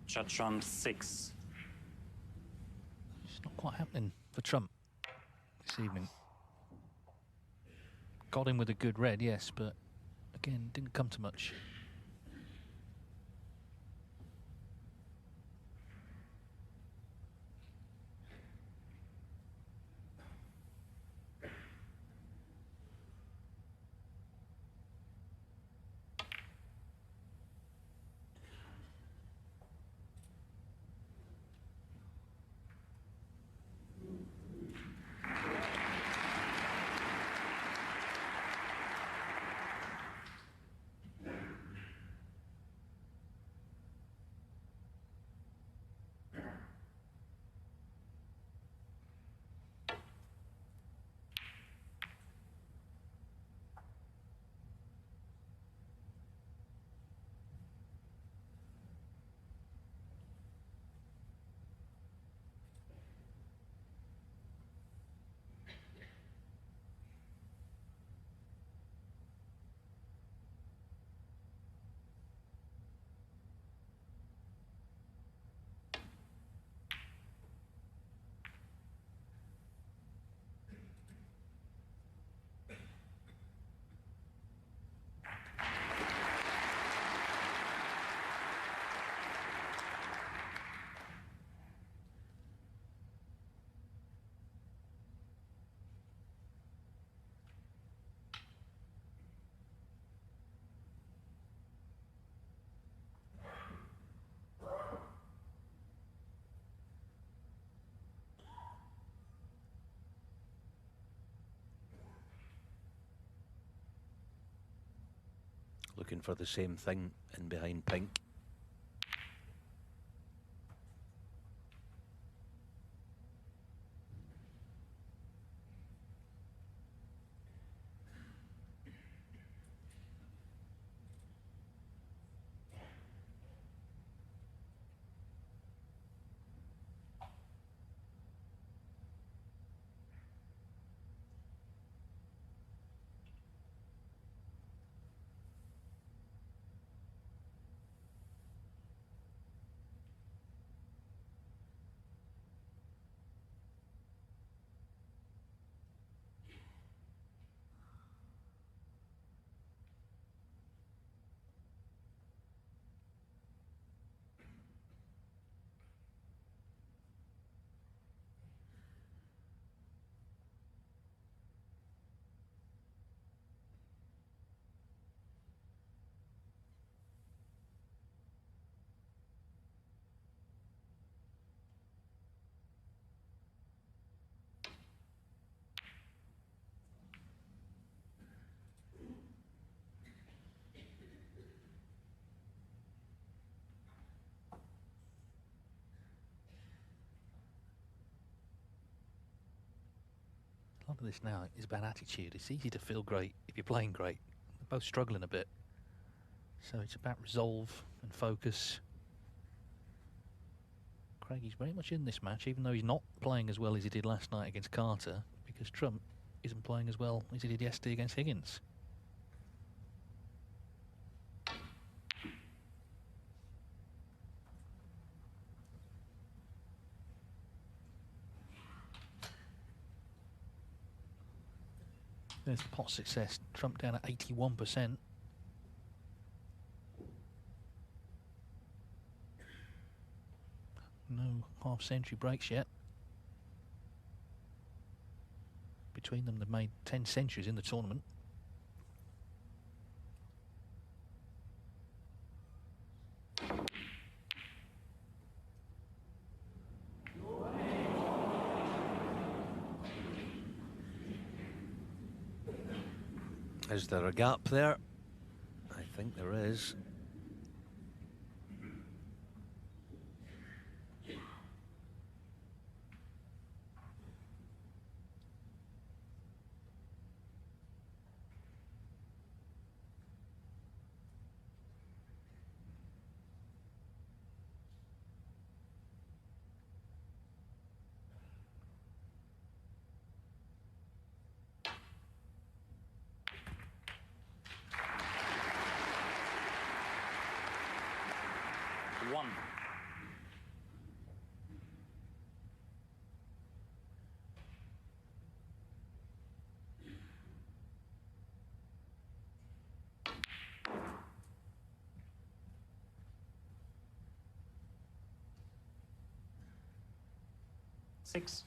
Judd Trump, 6. It's not quite happening for Trump this evening. Got him with a good red, yes, but again, didn't come to much. Looking for the same thing in behind pink. of this now is about attitude. It's easy to feel great if you're playing great. They're both struggling a bit. So it's about resolve and focus. Craigie's very much in this match, even though he's not playing as well as he did last night against Carter, because Trump isn't playing as well as he did yesterday against Higgins. There's the pot success. Trump down at 81%. No half-century breaks yet. Between them, they've made 10 centuries in the tournament. Is there a gap there? I think there is. One. Six.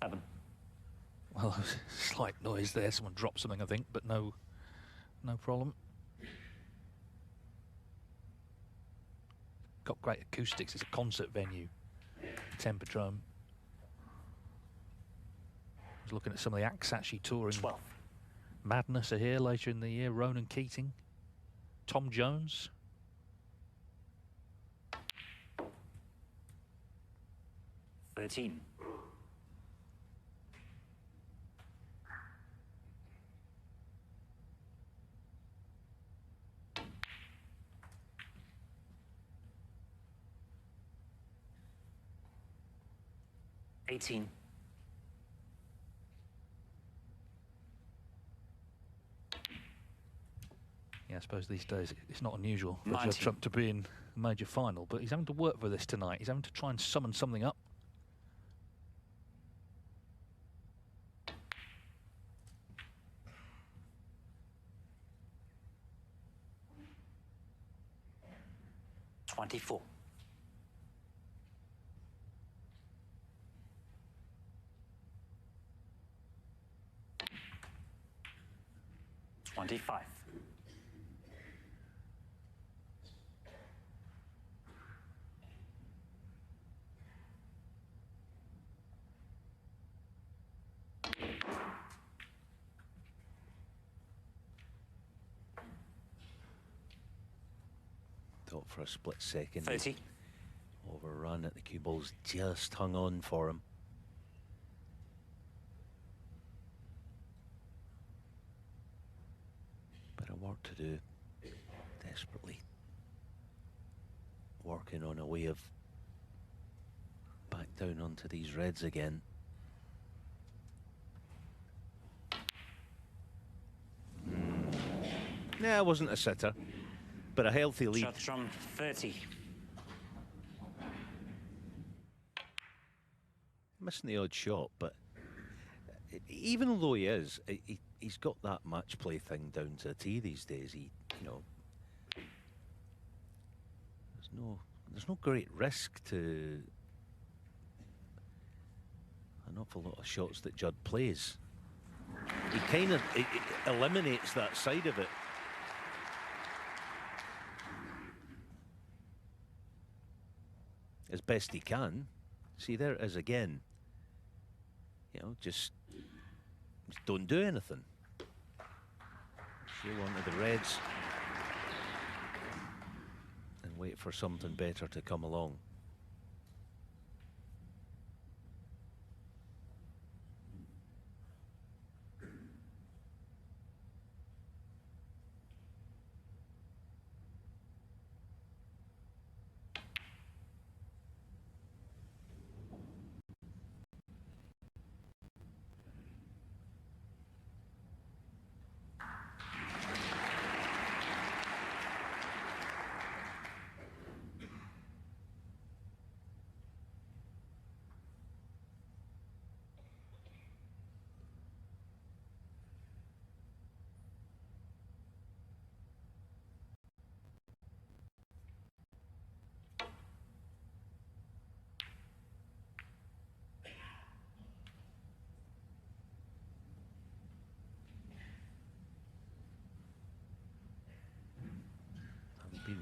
Seven. Well, there was a slight noise there. Someone dropped something, I think, but no problem. Got great acoustics. It's a concert venue. Tempodrome. I was looking at some of the acts actually touring. 12. Madness are here later in the year. Ronan Keating. Tom Jones. $13. $18. Yeah, I suppose these days it's not unusual for 19. Judd Trump to be in a major final, but he's having to work for this tonight. He's having to try and summon something up. $24. $25. Thought for a split second. 30. Overrun at the cue balls, just hung on for him. Bit of work to do, desperately working on a way of back down onto these reds again. Yeah, it wasn't a sitter, but a healthy lead. Judd Trump, 30. Missing the odd shot, but even although he is, he's got that match play thing down to a T these days. There's no great risk to an awful lot of shots that Judd plays. He kind of eliminates that side of it. As best he can. See, there it is again. You know, just don't do anything. Show onto the reds and wait for something better to come along.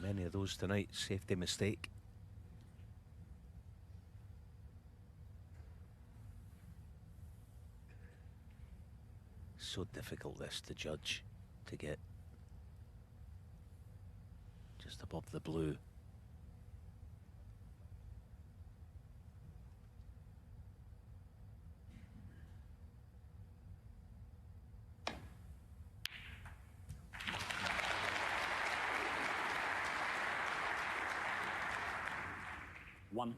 many of those tonight. Safety mistake. So difficult this to judge, to get just above the blue. One.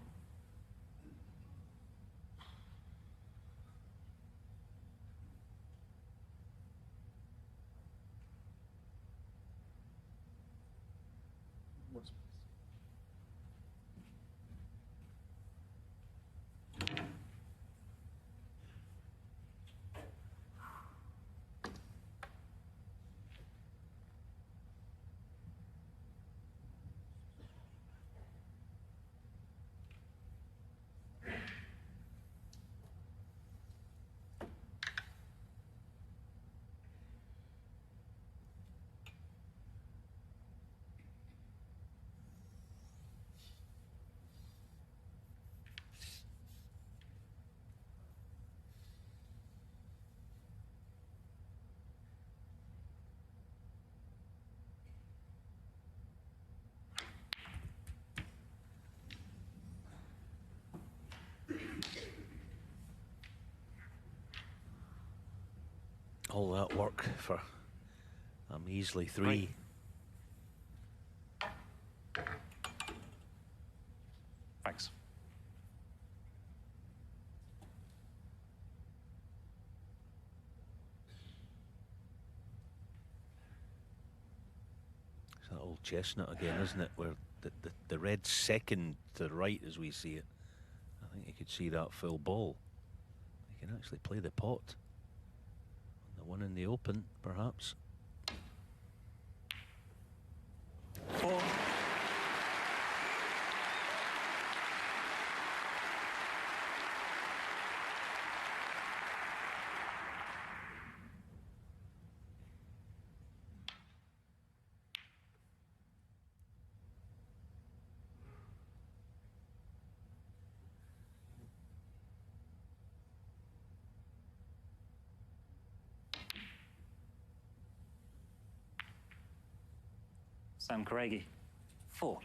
All that work for a measly three. Thanks. It's that old chestnut again, isn't it? Where the red's second to the right as we see it. I think you could see that full ball. You can actually play the pot. The one in the open, perhaps. Four. Sam Craigie. Four.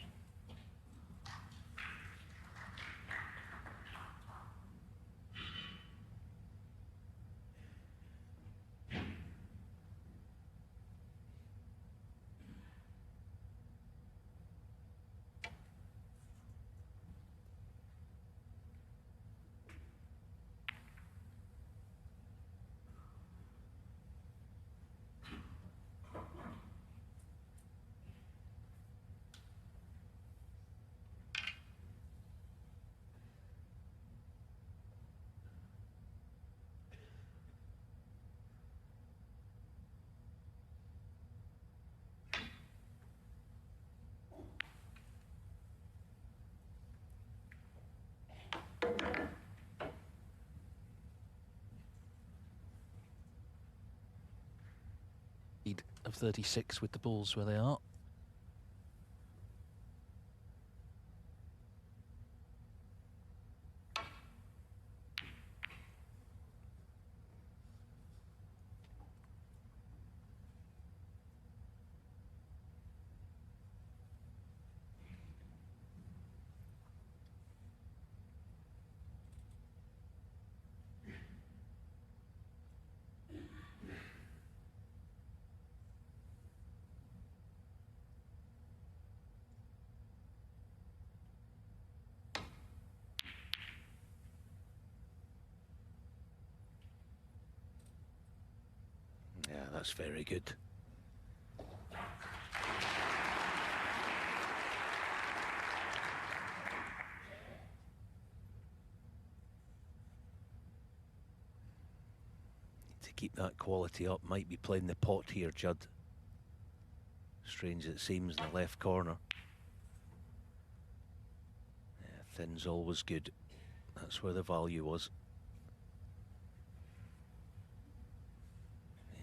Lead of 36 with the balls where they are. Yeah, that's very good. To keep that quality up, might be playing the pot here, Judd. Strange it seems in the left corner. Yeah, thin's always good. That's where the value was.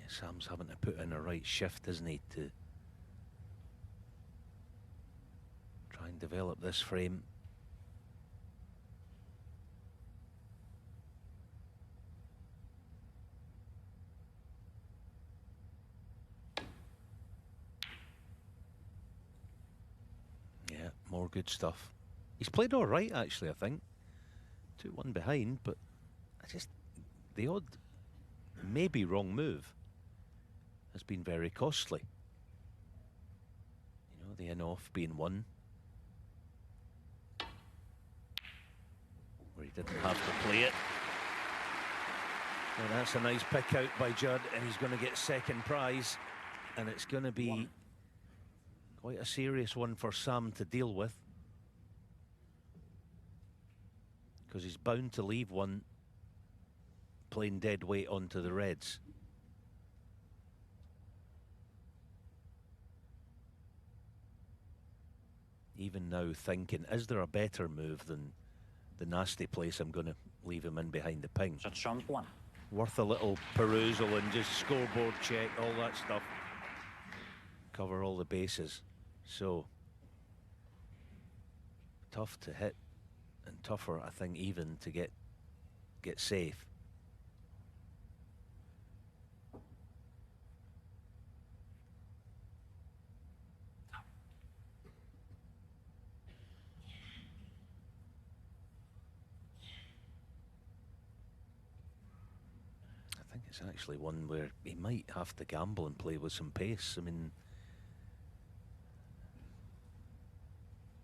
Sam's having to put in a right shift, isn't he, to develop this frame. Yeah, more good stuff. He's played all right, actually, I think. 2-1 behind, but the odd, maybe wrong move has been very costly. You know, the in-off being one, where he didn't have to play it. And that's a nice pick out by Judd, and he's going to get second prize, and it's going to be quite a serious one for Sam to deal with, because he's bound to leave one playing dead weight onto the reds. Even now thinking, is there a better move than the nasty place I'm going to leave him in behind the ping? Shot Trump 1. Worth a little perusal and just scoreboard check, all that stuff. Cover all the bases. So, tough to hit and tougher, I think, even to get safe. I think it's actually one where he might have to gamble and play with some pace. I mean,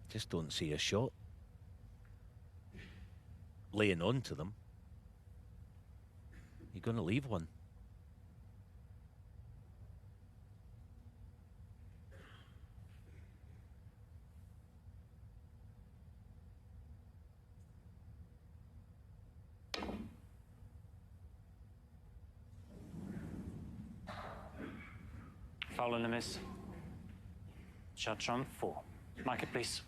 just don't see a shot laying on to them. You're going to leave one. Foul and a miss. Shot Trump 4. Mark it, please.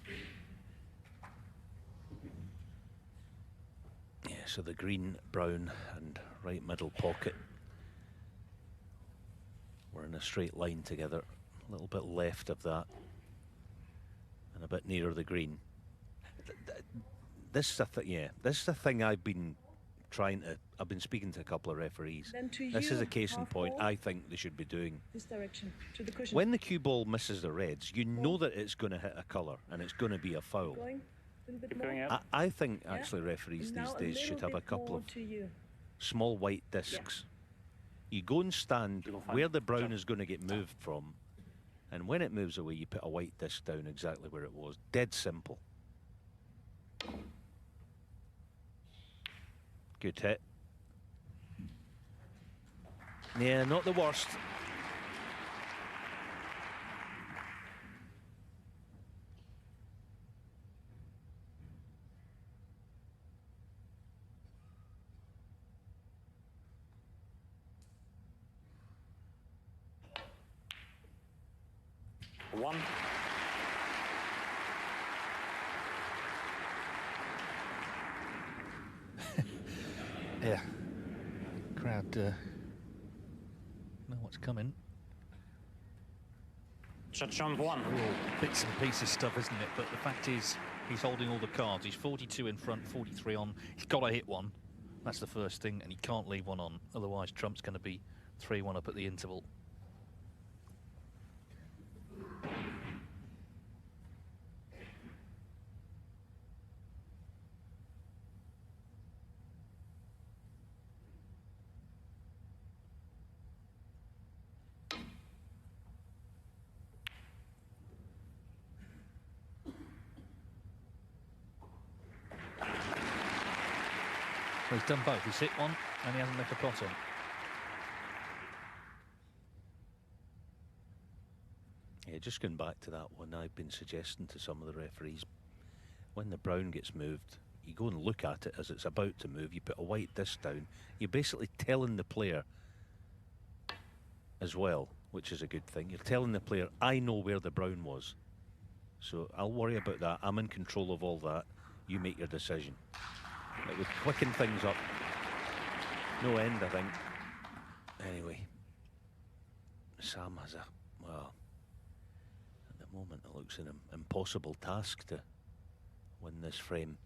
Yeah, so the green, brown and right middle pocket were in a straight line together. A little bit left of that and a bit nearer the green. This is the thing I've been I've been speaking to a couple of referees. This is a case in point I think they should be doing. This direction, to the cushion. When the cue ball misses the reds, you know that it's going to hit a colour and it's going to be a foul. Going a little bit Keep more. going up. I think actually referees these days should have a couple of small white discs. You go and stand where the brown is going to get moved from, and when it moves away you put a white disc down exactly where it was. Dead simple. Good hit. Yeah, not the worst. One. Yeah. Crowd know what's coming. Shot Trump 1. All bits and pieces stuff, isn't it? But the fact is, he's holding all the cards. He's 42 in front, 43 on. He's got to hit one. That's the first thing, and he can't leave one on. Otherwise, Trump's going to be 3-1 up at the interval. Well, he's done both. He's hit one and he hasn't left a pot on. Yeah, just going back to that one, I've been suggesting to some of the referees, when the brown gets moved, you go and look at it as it's about to move, you put a white disc down, you're basically telling the player as well, which is a good thing. You're telling the player, I know where the brown was, so I'll worry about that. I'm in control of all that. You make your decision. It would quicken things up. No end, I think. Anyway, Sam has a, well, at the the moment, it looks an impossible task to win this frame.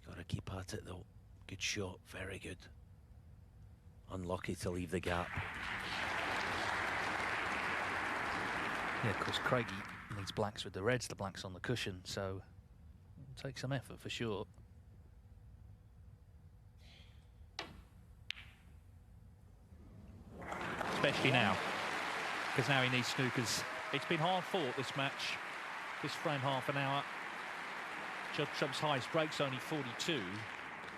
Got to keep at it though. Good shot, very good. Unlucky to leave the gap. Yeah, of course, Craigie needs blacks with the reds, the blacks on the cushion, so it'll take some effort for sure. Especially now, because now he needs snookers. It's been hard fought, this match, this frame half an hour. Judd Trump's highest break's only 42,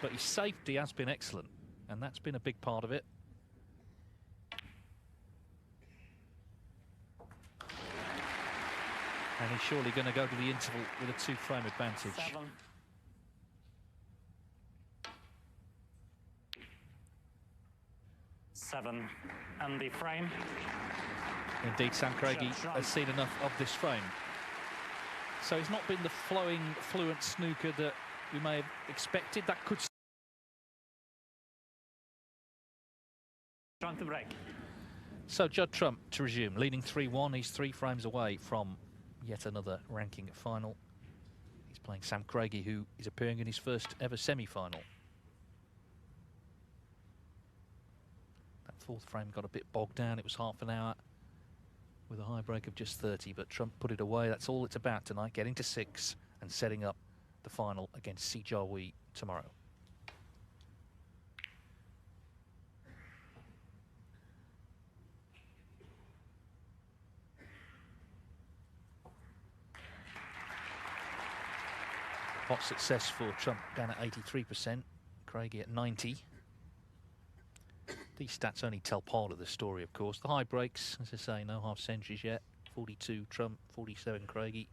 but his safety has been excellent, and that's been a big part of it. And he's surely going to go to the interval with a 2-frame advantage. 7 and the frame. Indeed, Sam Craigie has seen enough of this frame. So it's not been the flowing, fluent snooker that we may have expected. That could... Trying to break. So Judd Trump to resume, leading 3-1. He's 3 frames away from yet another ranking final. He's playing Sam Craigie, who is appearing in his first ever semi-final. That 4th frame got a bit bogged down. It was half an hour with a high break of just 30, but Trump put it away. That's all it's about tonight, getting to 6 and setting up the final against Si Jiawei tomorrow. Hot success for Trump, down at 83%, Craigie at 90%. These stats only tell part of the story, of course. The high breaks, as I say, no half centuries yet. 42 Trump, 47 Craigie.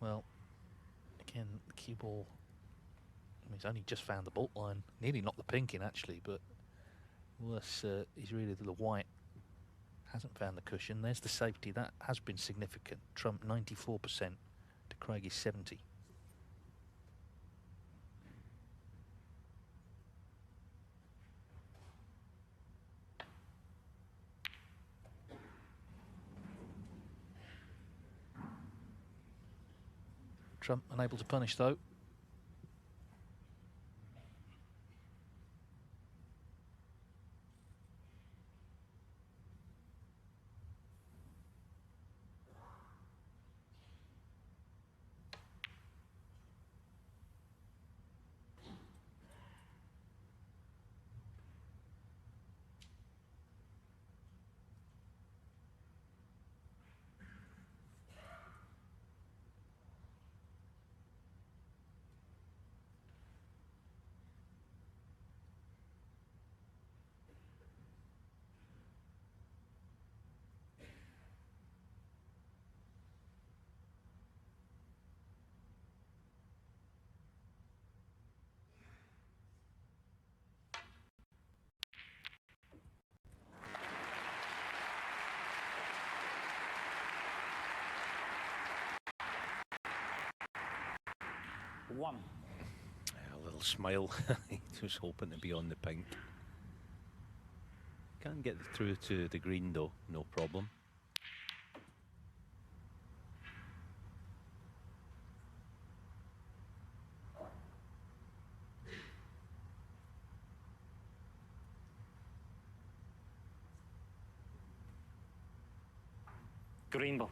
Well, again, the cue ball, I mean, he's only just found the bault line. Nearly knocked the pink in, actually, but worse is really the white. Hasn't found the cushion. There's the safety. That has been significant. Trump 94% to Craigie 70%. Trump unable to punish though. One. A little smile. He was hoping to be on the pink. Can't get through to the green though, no problem. Green ball.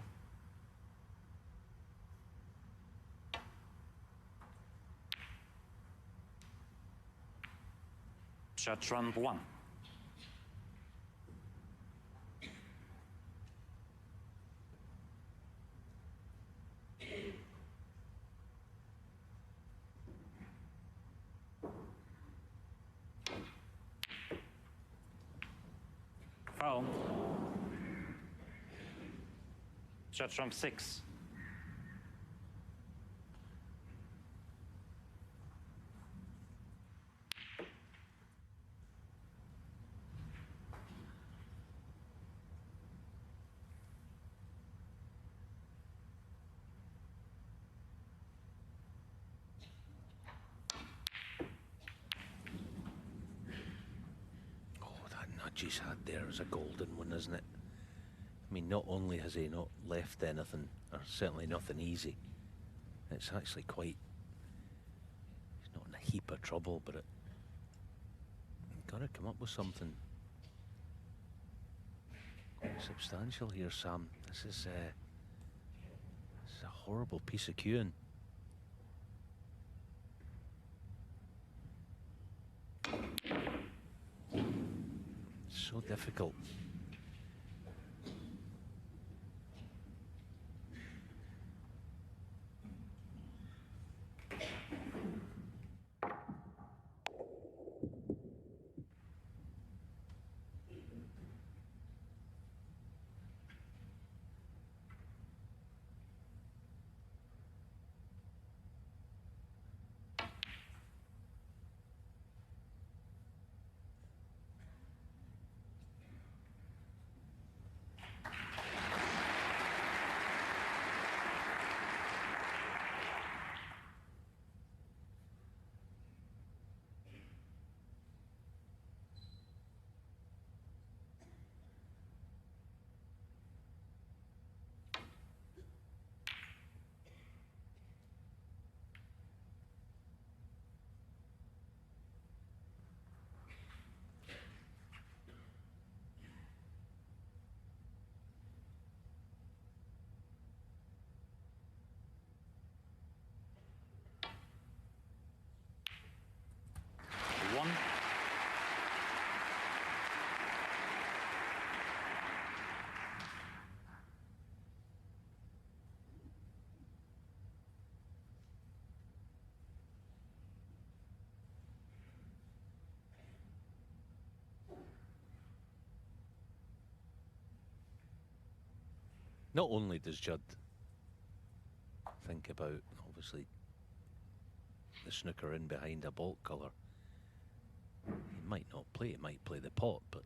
Judd Trump 1. Foul. Judd Trump 6. he's had there is a golden one, isn't it? I mean, not only has he not left anything, or certainly nothing easy, it's actually quite, he's not in a heap of trouble, but you've got to come up with something quite substantial here, Sam. This is a horrible piece of cueing. So difficult. One. Not only does Judd think about, obviously, the snooker in behind a bolt colour, he might not play, he might play the pot, but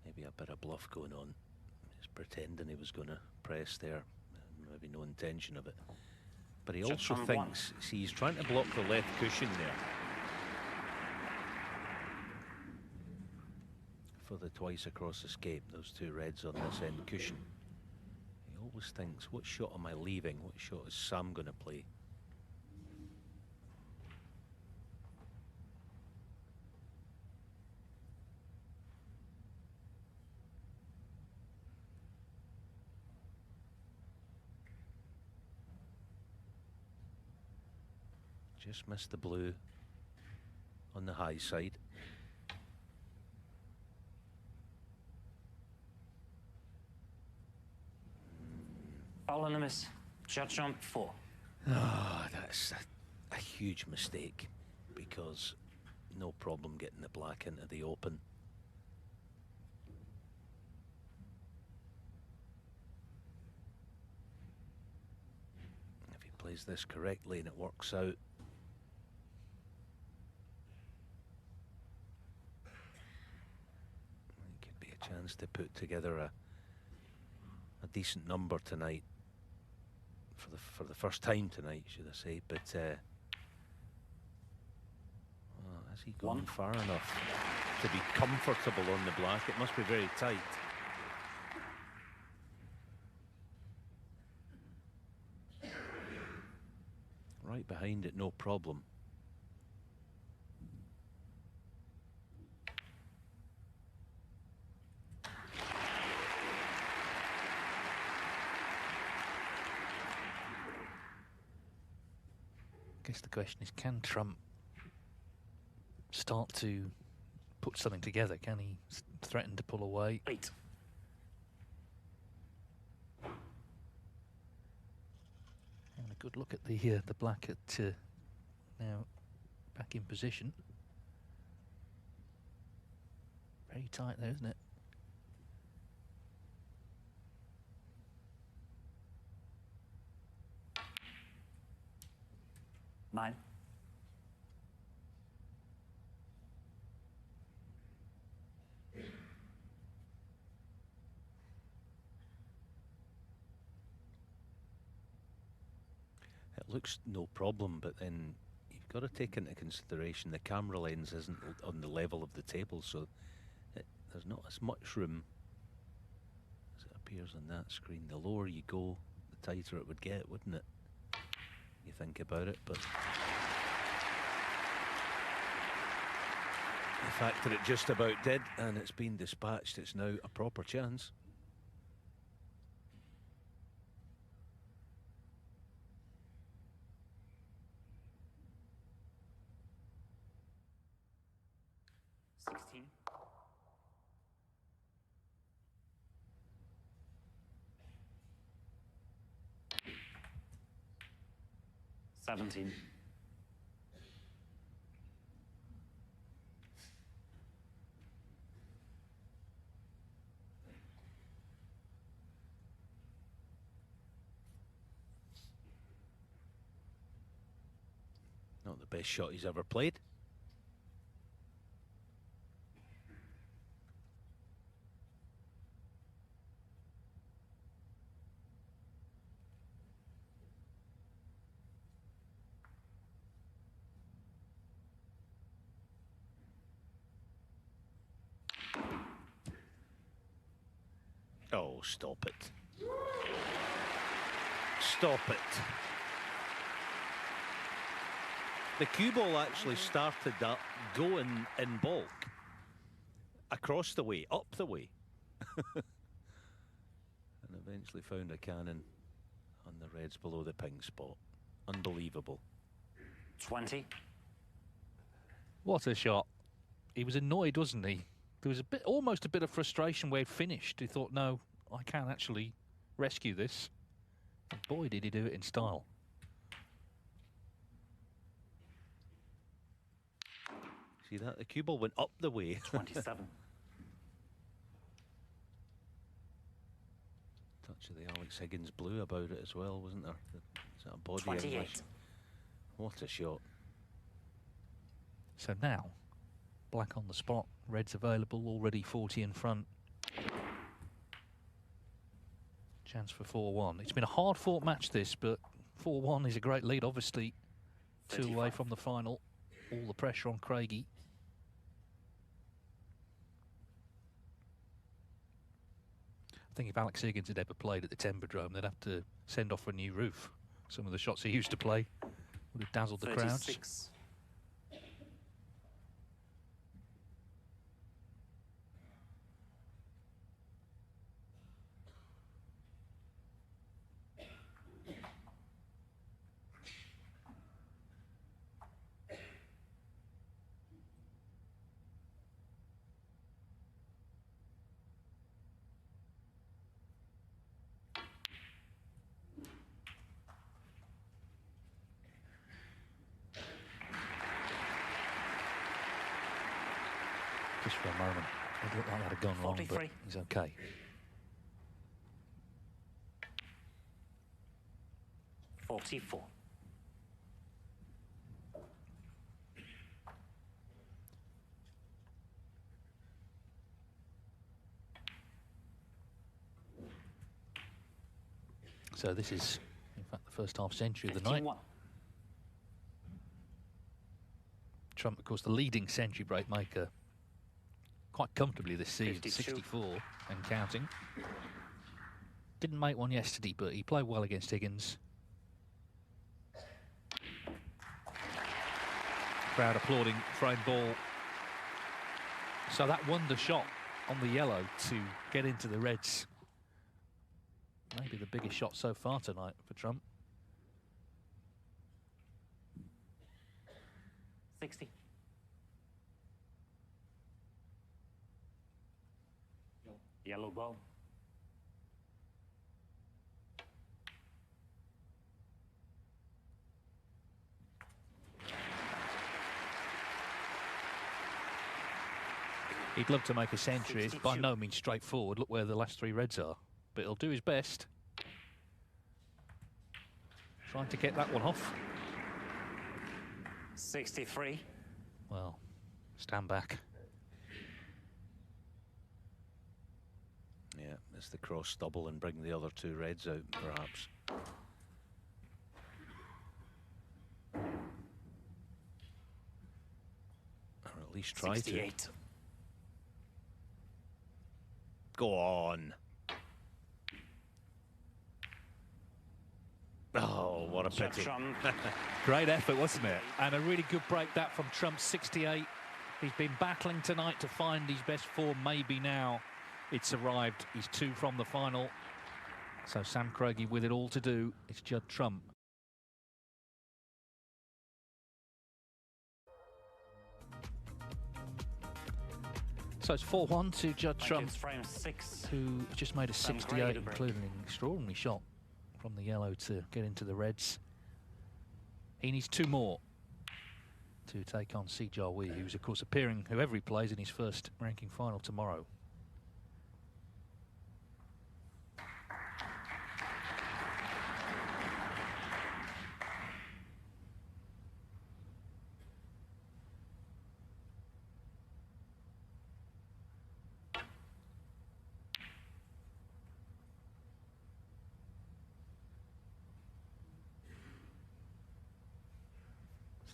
maybe a bit of bluff going on. He's pretending he was going to press there, maybe no intention of it. But he also thinks, see, he's trying to block the left cushion there for the twice across escape, those two reds on this end cushion. He always thinks, what shot am I leaving? What shot is Sam going to play? Just missed the blue on the high side. Foul and a miss. Judd on 4. Oh, that's a huge mistake, because no problem getting the black into the open. If he plays this correctly and it works out, it could be a chance to put together a decent number tonight, for the first time tonight, should I say. But has he gone far enough to be comfortable on the black? It must be very tight. Right behind it, no problem. I guess the question is, can Trump start to put something together? Can he threaten to pull away? 8. And a good look at the black at now back in position. Very tight there, isn't it? Nine. It looks no problem, but then you've got to take into consideration the camera lens isn't on the level of the table, so there's not as much room as it appears on that screen. The lower you go, the tighter it would get, wouldn't it? You think about it, but the fact that it just about did and it's been dispatched, it's now a proper chance. Seventeen. Not the best shot he's ever played. Oh, stop it. Stop it. The cue ball actually started that going in bulk. Across the way, up the way. And eventually found a cannon on the reds below the pink spot. Unbelievable. 20. What a shot. He was annoyed, wasn't he? There was almost a bit of frustration where he'd finished. He thought, no, I can actually rescue this. And boy, did he do it in style. See that? The cue ball went up the way. 27. Touch of the Alex Higgins blue about it as well, wasn't there? Is that a body 28. English? What a shot. So now, black on the spot, red's available, already 40 in front. Chance for 4-1. It's been a hard-fought match, this, but 4-1 is a great lead, obviously. 2 away 35. from the final. All the pressure on Craigie. I think if Alex Higgins had ever played at the Temperdrome, they'd have to send off a new roof. Some of the shots he used to play would have dazzled the crowds. 36. Just for a moment, it looked like that had gone wrong, but 43. he's okay. $44. So this is, in fact, the first half century of the night. 51. Trump, of course, the leading century break maker quite comfortably this season, 52. 64 and counting. Didn't make one yesterday, but he played well against Higgins. Crowd applauding frame ball. So that wonder shot on the yellow to get into the reds. Maybe the biggest shot so far tonight for Trump. 60. Yellow ball. He'd love to make a century. It's by 62. no means straightforward. Look where the last 3 reds are. But he'll do his best. Trying to get that one off. 63. Well, stand back. Yeah, it's the cross stubble and bring the other 2 reds out, perhaps. least try to. 68. Go on. Oh, what a Judd pity. Trump. Great effort, wasn't it? And a really good break that from Trump, 68. He's been battling tonight to find his best form. Maybe now it's arrived. He's 2 from the final. So Sam Craigie with it all to do. It's Judd Trump. So it's 4-1 to Judd Trump, It's frame 6. who just made a Sam 68, Craigie to break. including an extraordinary shot from the yellow to get into the reds. He needs 2 more to take on Si Jiawei, who's of course appearing, whoever he plays, in his first ranking final tomorrow.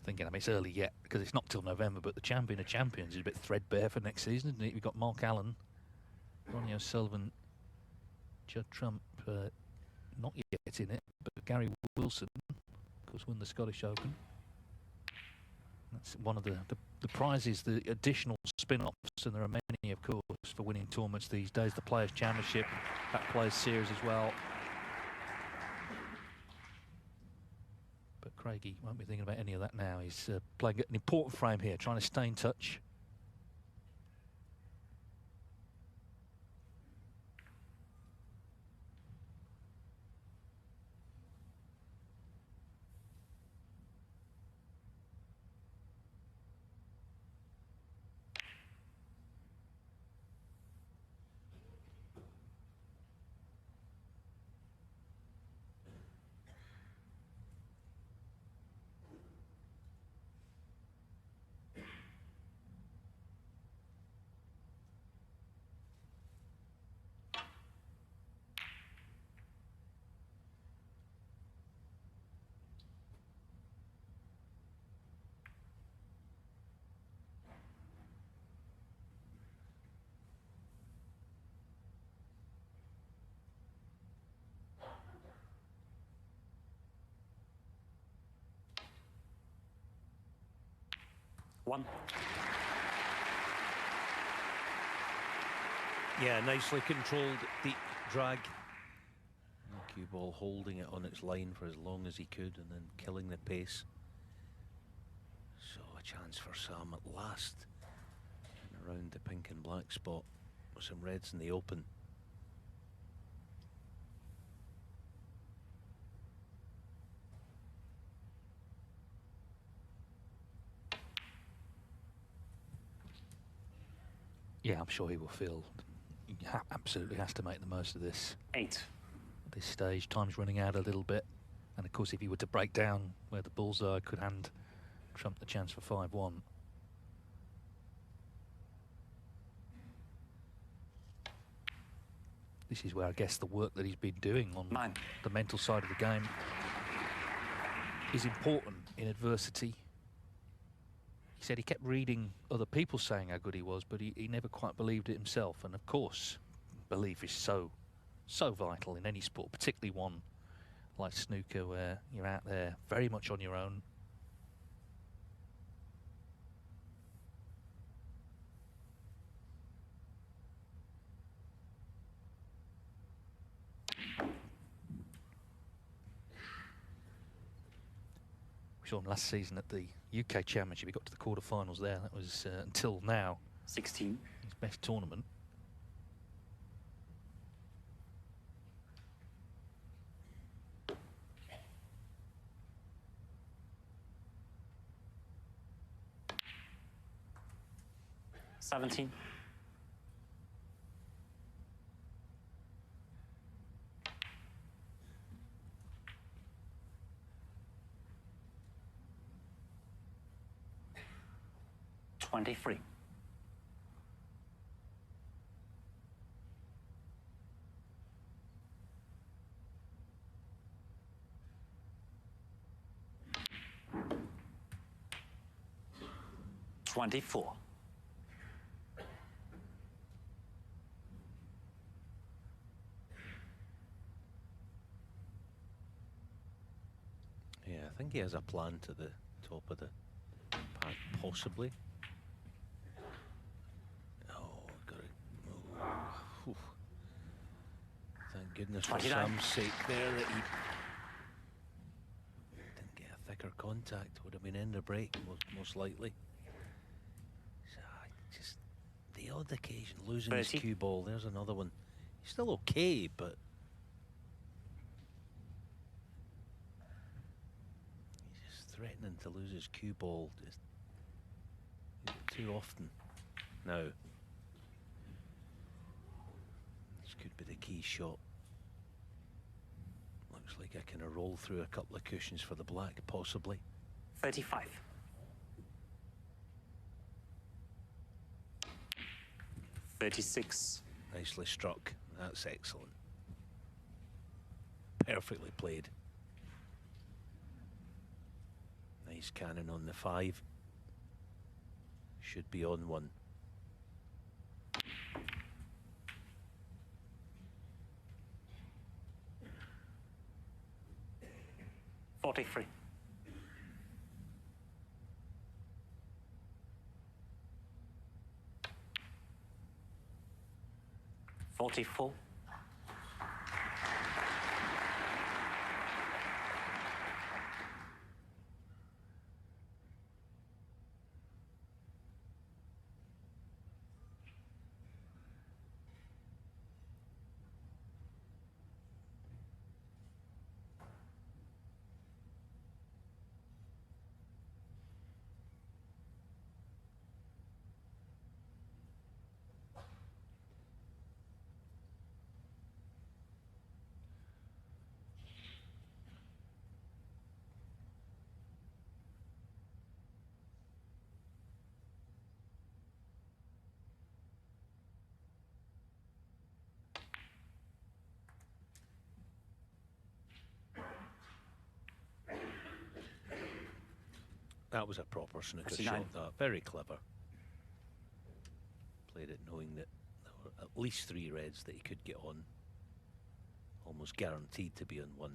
Thinking, I mean, it's early yet because it's not till November, but the champion of champions is a bit threadbare for next season, isn't it? We've got Mark Allen, Ronnie O'Sullivan, Judd Trump, not yet in it, but Gary Wilson, of course, won the Scottish Open. That's one of the prizes, the additional spin-offs, and there are many, of course, for winning tournaments these days. The Players' Championship, that Players' Series as well. But Craigie won't be thinking about any of that now. He's playing an important frame here, trying to stay in touch. One. Yeah, nicely controlled deep drag. Cue ball holding it on its line for as long as he could and then killing the pace. So a chance for Sam at last. And around the pink and black spot with some reds in the open. Yeah, I'm sure he will feel he absolutely has to make the most of this. 8. At this stage, time's running out a little bit. And of course, if he were to break down where the bullseye, could hand Trump the chance for 5-1. This is where I guess the work that he's been doing on 9. the mental side of the game is important in adversity. He said he kept reading other people saying how good he was, but he never quite believed it himself. And of course, belief is so vital in any sport, particularly one like snooker, where you're out there very much on your own. We saw him last season at the UK Championship. He got to the quarterfinals there. That was, until now, 16. his best tournament. Seventeen. $23. $24. think he has a plan to the top of the pad, possibly. Oh, got it. Oh. Oof. Thank goodness for 29. Sam's sake there that he didn't get a thicker contact. Would have been in the break, most likely. So, just the odd occasion losing 30. his cue ball. There's another one. He's still okay, but he's just threatening to lose his cue ball just too often now. This could be the key shot. Looks like I can roll through a couple of cushions for the black, possibly. 35. 36. Nicely struck. That's excellent. Perfectly played. Nice cannon on the 5. Should be on 1. $43. 44. That was a proper snooker 39. shot, that. Very clever. Played it knowing that there were at least 3 reds that he could get on. Almost guaranteed to be on 1.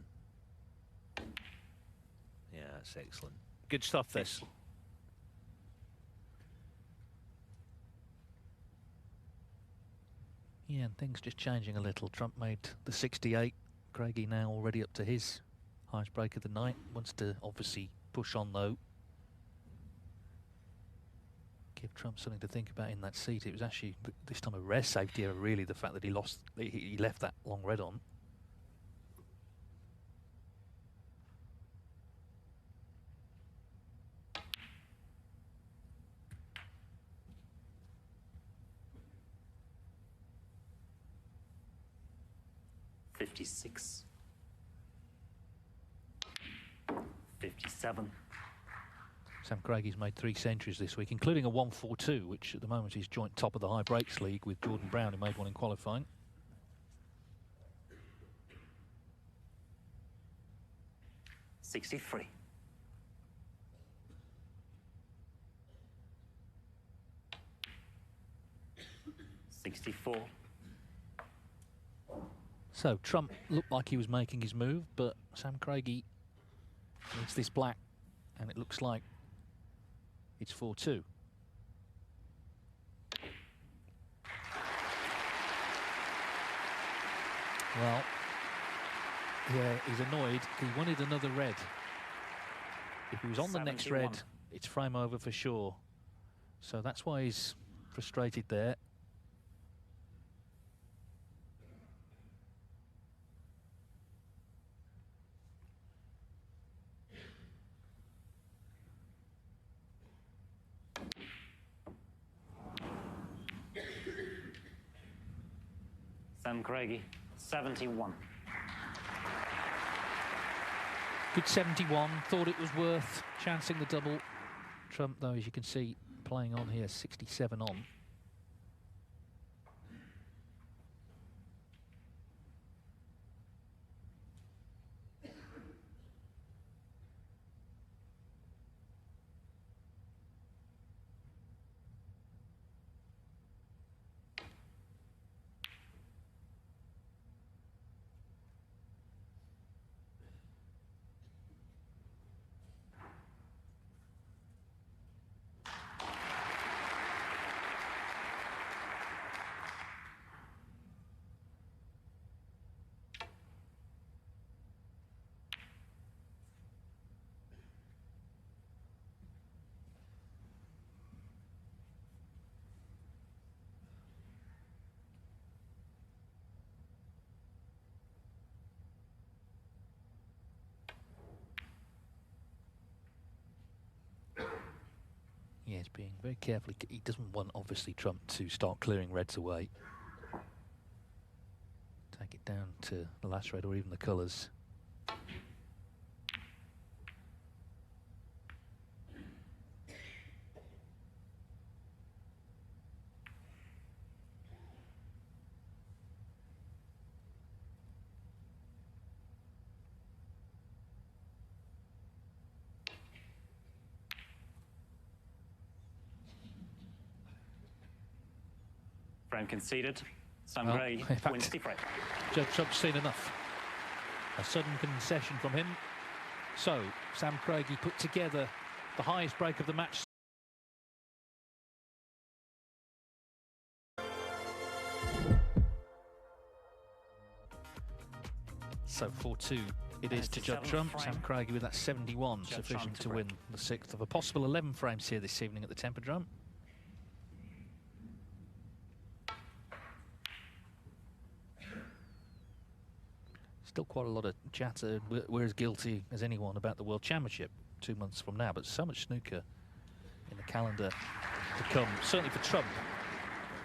Yeah, that's excellent. Good stuff, this. Yeah, and things just changing a little. Trump made the 68. Craigie now already up to his highest break of the night. Wants to obviously push on, though. Give Trump something to think about in that seat. It was actually this time a rare safety error, really, the fact that he left that long red on. $56. 57. Sam Craigie's made 3 centuries this week, including a 142, which at the moment is joint top of the high breaks league with Jordan Brown, who made one in qualifying. $63. 64. So Trump looked like he was making his move, but Sam Craigie needs this black, and it looks like it's 4-2. Well, yeah, he's annoyed. He wanted another red. If he was on the next 71. red, it's frame over for sure. So that's why he's frustrated there. Sam Craigie, 71. Good 71, thought it was worth chancing the double. Trump, though, as you can see, playing on here, 67 on. he's being very careful. He doesn't want, obviously, Trump to start clearing reds away. Take it down to the last red or even the colours. Frame conceded. Sam Well, Craigie in fact, wins the frame. Judd Trump's seen enough. A sudden concession from him. So, Sam Craigie put together the highest break of the match. So 4-2 it is to Judd Trump. Sam Craigie with that 71, sufficient to win the 6th of a possible 11 frames here this evening at the Tempodrome. Still quite a lot of chatter. We're as guilty as anyone about the World Championship 2 months from now, but so much snooker in the calendar to come. Certainly for Trump,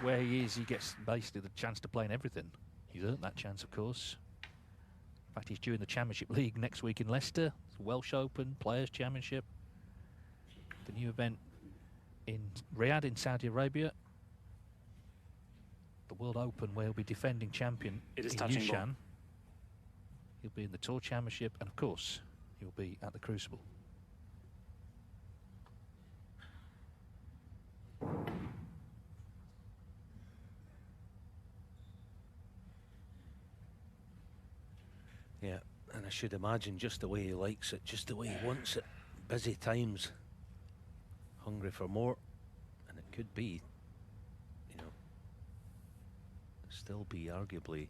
where he is, he gets basically the chance to play in everything. He's earned that chance, of course. In fact, he's due in the Championship League next week in Leicester. It's Welsh Open, Players' Championship. The new event in Riyadh in Saudi Arabia. The World Open, where he'll be defending champion in Yushan. He'll be in the Tour Championship, and of course, he'll be at the Crucible. Yeah, and I should imagine just the way he likes it, just the way he wants it. Busy times, hungry for more, and it could be, you know, still be arguably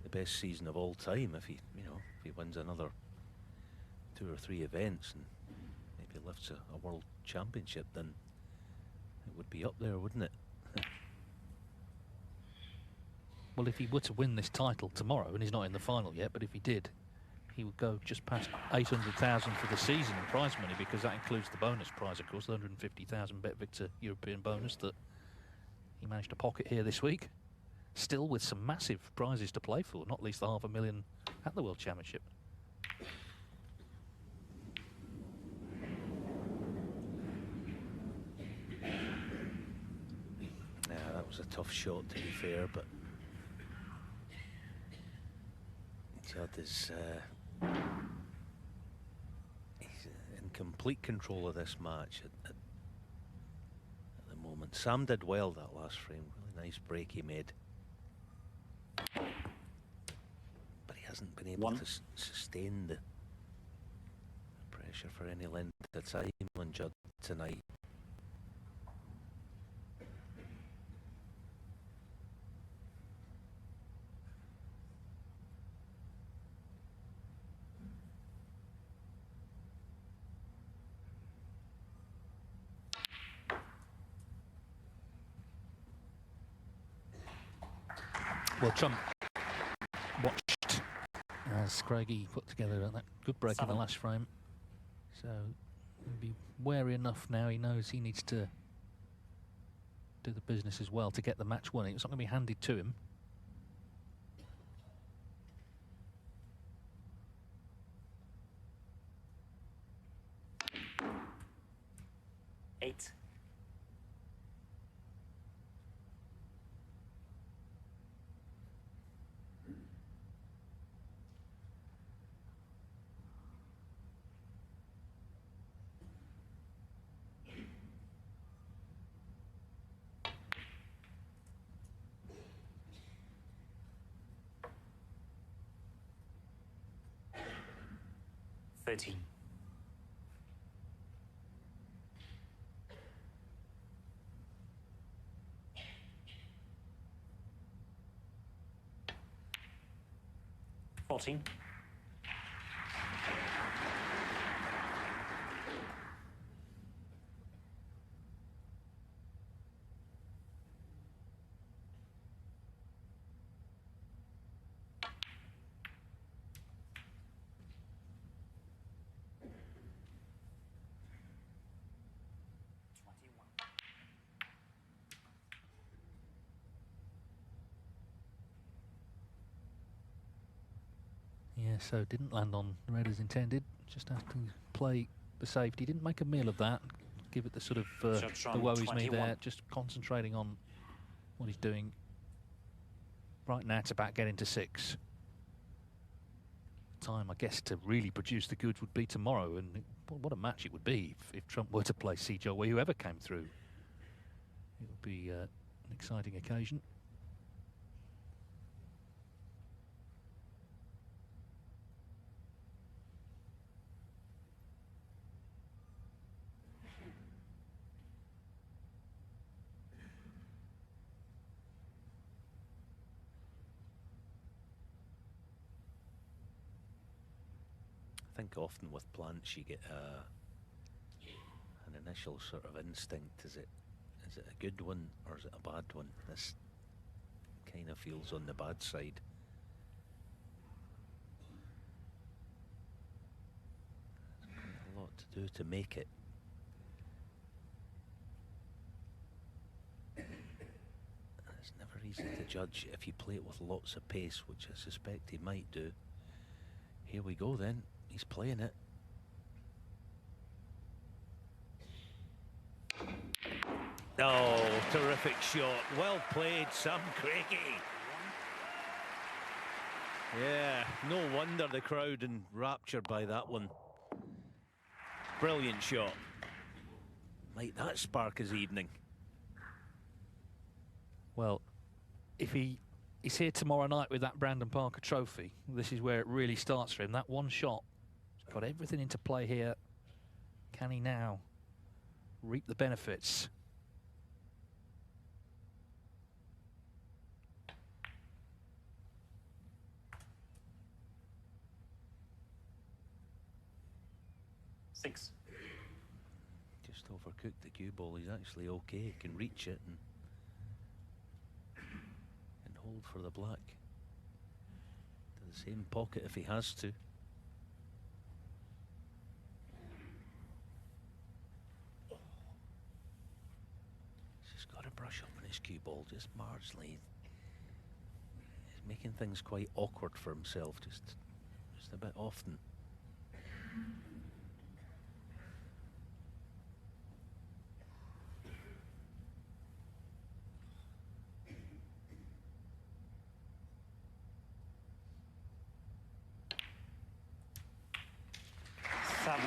the best season of all time if he, you know, if he wins another 2 or 3 events and maybe lifts a world championship, then it would be up there, wouldn't it? Well, if he were to win this title tomorrow, and he's not in the final yet, but if he did, he would go just past 800,000 for the season in prize money, because that includes the bonus prize, of course, the 150,000 Bet Victor European bonus that he managed to pocket here this week. Still with some massive prizes to play for, not least the $500,000 at the World Championship. Yeah, that was a tough shot, to be fair, but Judd is he's in complete control of this match at the moment. Sam did well that last frame, really nice break he made. But he hasn't been able to sustain the pressure for any length of time on Judd tonight. Well, Trump watched as Craigie put together that good break in the last frame. So he'll be wary enough now. He knows he needs to do the business as well to get the match won. It's not going to be handed to him. Eight. $13. $14. Yeah, so didn't land on red as intended. Just have to play the safety. Didn't make a meal of that. Give it the sort of the woe is me there. Just concentrating on what he's doing. Right now it's about getting to 6. Time, I guess, to really produce the goods would be tomorrow, and what a match it would be if Trump were to play Si Jiawei, whoever came through. It would be an exciting occasion. I think often with plants you get an initial sort of instinct. Is it a good one or is it a bad one? This kind of feels on the bad side. There's quite a lot to do to make it. It's never easy to judge if you play it with lots of pace, which I suspect he might do. Here we go then. He's playing it. Oh, terrific shot. Well played, Sam Craigie. Yeah, no wonder the crowd enraptured by that one. Brilliant shot. Might that spark his evening? Well, if he's here tomorrow night with that Brandon Parker trophy, this is where it really starts for him. That one shot. Got everything into play here. Can he now reap the benefits? Six. Just overcooked the cue ball. He's actually okay. He can reach it and hold for the black. To the same pocket if he has to. Brush up on his cue ball just marginally. He's making things quite awkward for himself, just a bit often. Seven.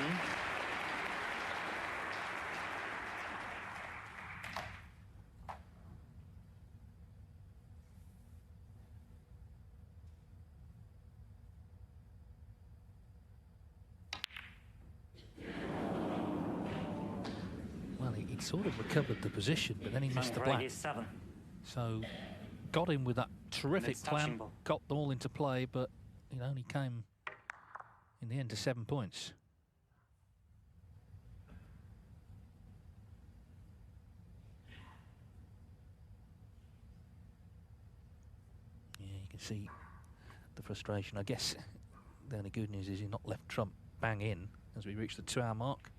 He sort of recovered the position, but then he missed the black. 7. So got him with that terrific plan, got them all into play, but it only came in the end to 7 points. Yeah, you can see the frustration. I guess the only good news is he's not left Trump bang in as we reach the 2-hour mark.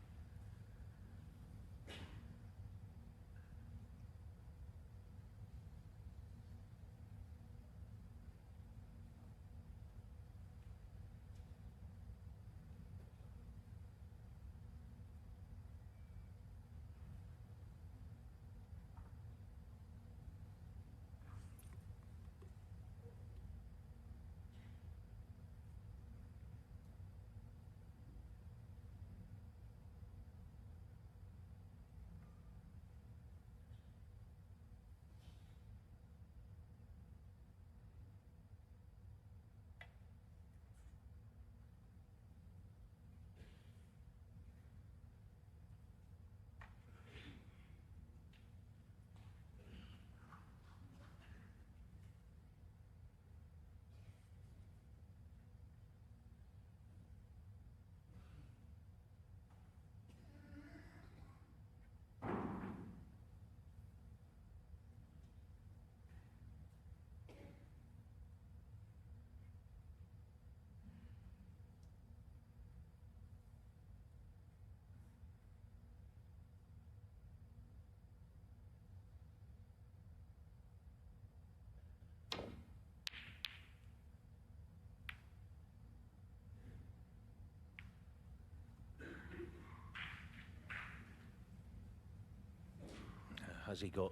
has he got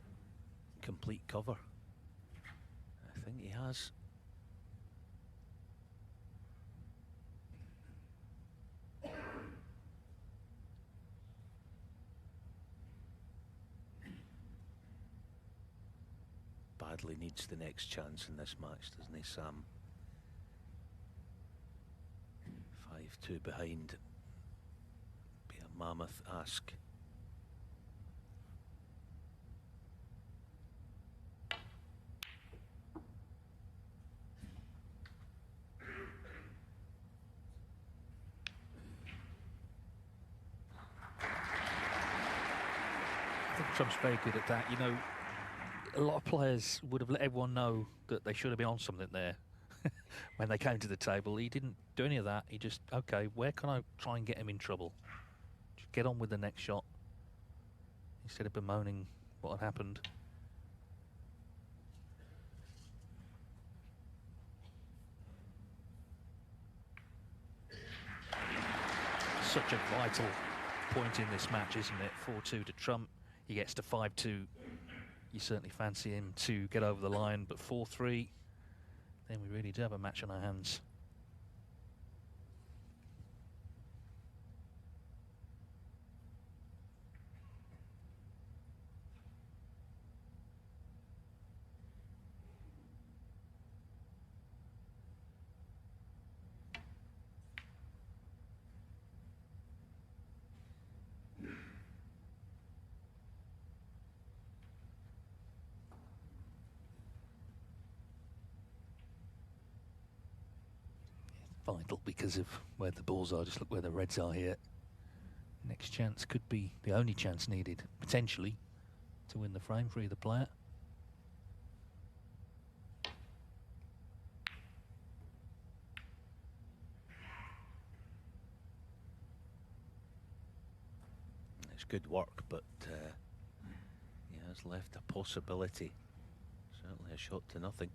complete cover? I think he has. Badly needs the next chance in this match, doesn't he, Sam? 5-2 behind. Be a mammoth ask. I think Trump's very good at that. You know, a lot of players would have let everyone know that they should have been on something there when they came to the table. He didn't do any of that. He just, okay, where can I try and get him in trouble? Just get on with the next shot instead of bemoaning what had happened. Such a vital point in this match, isn't it? 4-2 to Trump. He gets to 5-2. You certainly fancy him to get over the line, but 4-3, then we really do have a match on our hands. Vital because of where the balls are. Just look where the reds are here. Next chance could be the only chance needed, potentially, to win the frame for either player. It's good work, but he has left a possibility. Certainly a shot to nothing.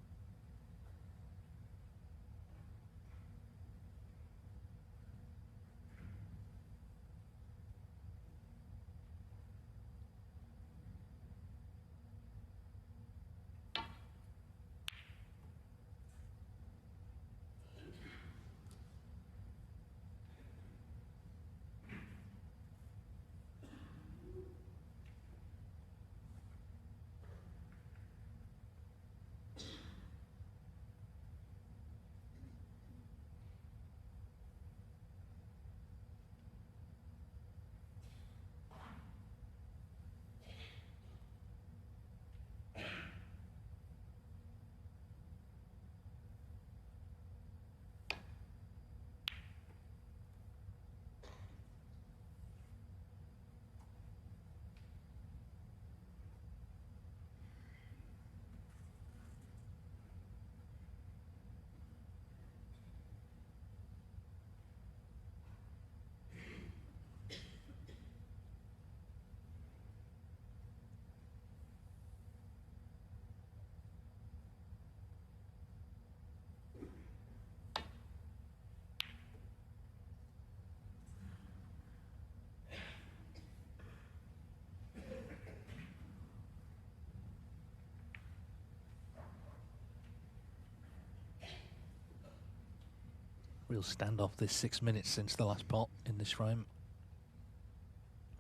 Real standoff this 6 minutes since the last pot in this frame.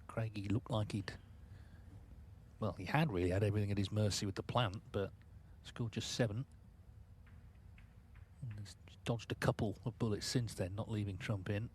Craigie looked like well, he had really had everything at his mercy with the plant, but scored just 7. And he's dodged a couple of bullets since then, not leaving Trump in.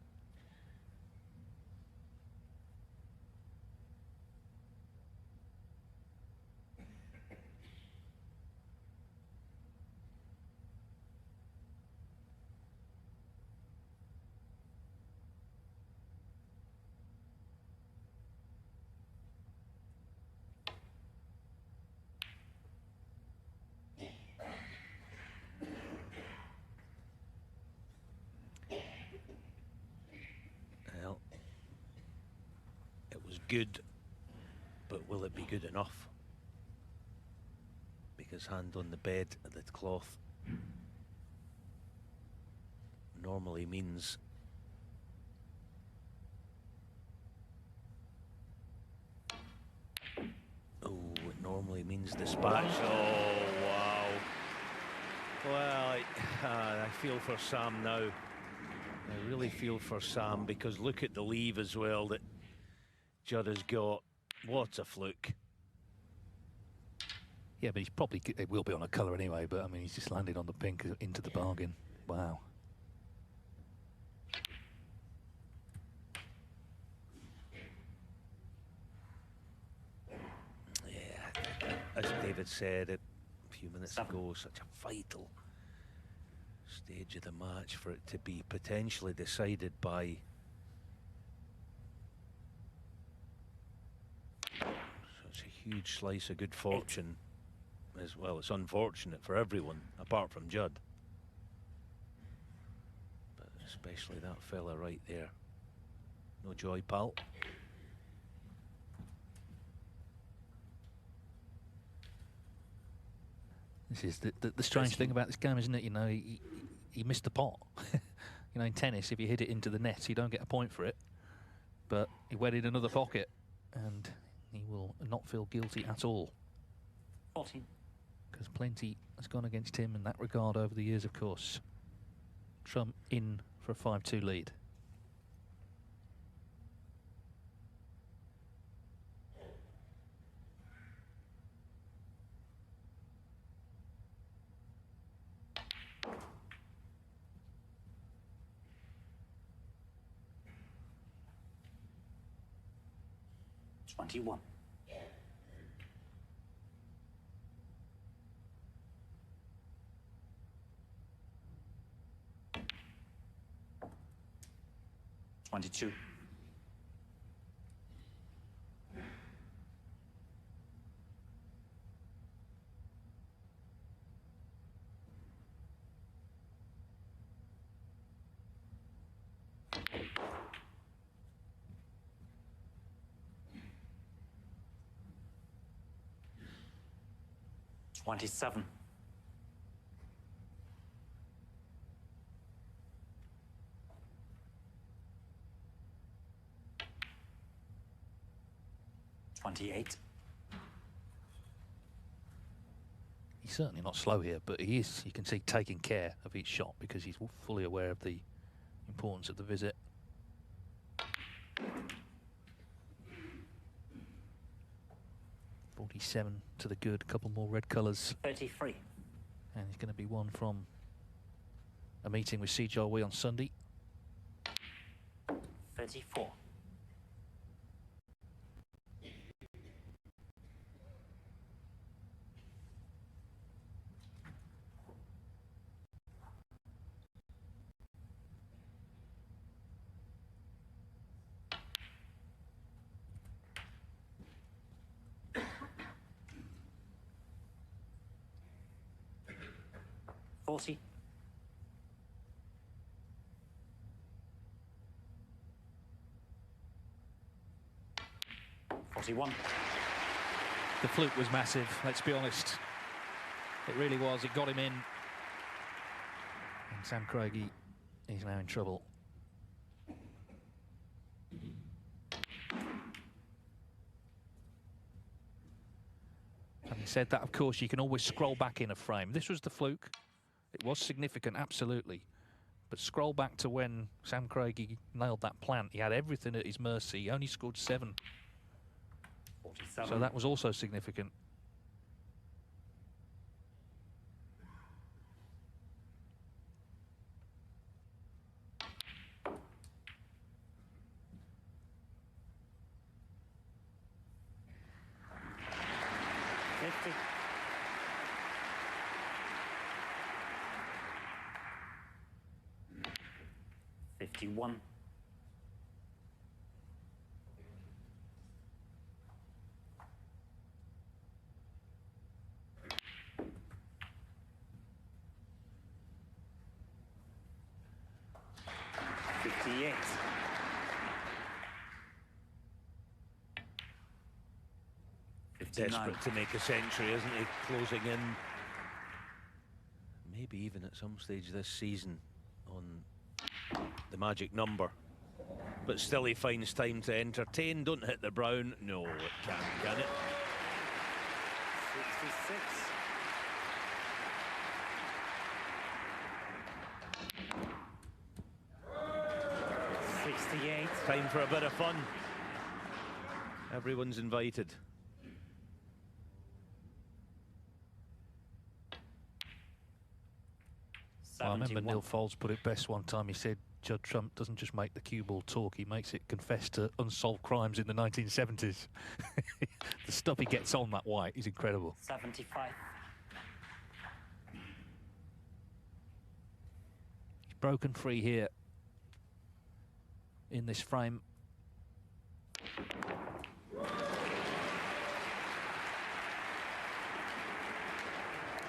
Well, it was good, but will it be good enough? Because hand on the bed at the cloth normally means dispatch. Oh, wow. Well, I feel for Sam now. I really feel for Sam, because look at the leave as well that Judd has got. What a fluke. Yeah, but he's probably, it will be on a colour anyway, but I mean, he's just landed on the pink into the bargain. Wow. Yeah, as David said a few minutes ago, such a vital stage of the match for it to be potentially decided by such a huge slice of good fortune. As well, it's unfortunate for everyone apart from Judd, but especially that fella right there. No joy, pal. This is the strange thing about this game, isn't it? You know, he missed the pot. You know, in tennis, if you hit it into the net, you don't get a point for it. But he went in another pocket, and he will not feel guilty at all. 14. Because plenty has gone against him in that regard over the years, of course. Trump in for a 5-2 lead. $21. 22. 27. 28. He's certainly not slow here, but he is, you can see, taking care of each shot because he's fully aware of the importance of the visit. .47 to the good, a couple more red colours. 33. And he's going to be one from a meeting with Si Jiawei on Sunday. 34. 40. 41. The fluke was massive, let's be honest. It really was, it got him in. And Sam Craigie is now in trouble. Having said that, of course, you can always scroll back in a frame. This was the fluke. It was significant, absolutely. But scroll back to when Sam Craigie nailed that plant. He had everything at his mercy. He only scored 7. 47. So that was also significant. $51. 58. 59. Desperate to make a century, isn't he? Closing in. Maybe even at some stage this season on the magic number. But still he finds time to entertain. Don't hit the brown. No, it can't, can it? 68. Time for a bit of fun. Everyone's invited. Well, I remember 71. Neil Foulds put it best one time. He said, Judd Trump doesn't just make the cue ball talk, he makes it confess to unsolved crimes in the 1970s. The stuff he gets on that white is incredible. 75. He's broken free here in this frame.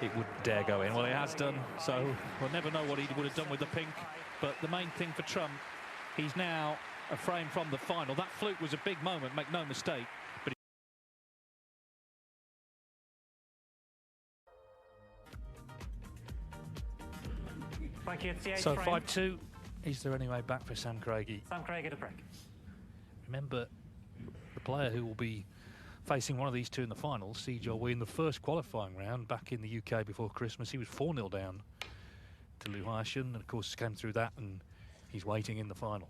It wouldn't dare go in. Well, it has done, so we'll never know what he would have done with the pink. But the main thing for Trump, he's now a frame from the final. That fluke was a big moment, make no mistake. But Thank you. It's the 8th so frame. 5-2. Is there any way back for Sam Craigie? Sam Craigie to break. Remember, the player who will be facing one of these two in the final, Judd, in the first qualifying round back in the UK before Christmas, he was 4-0 down to Lou Harshen, and of course came through that, and he's waiting in the final.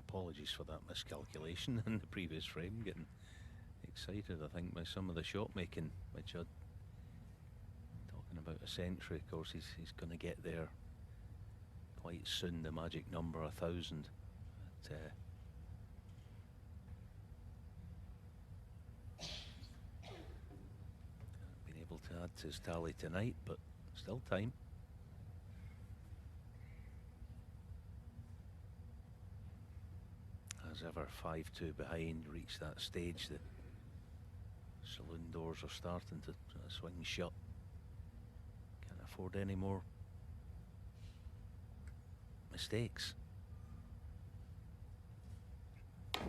Apologies for that miscalculation in the previous frame. Getting excited, I think, by some of the shot making by Judd. Talking about a century, of course, he's going to get there quite soon, the magic number 1,000. But, hasn't been able to add to his tally tonight, but still time. As ever, 5-2 behind, reach that stage. The saloon doors are starting to swing shut. Can't afford any more mistakes. And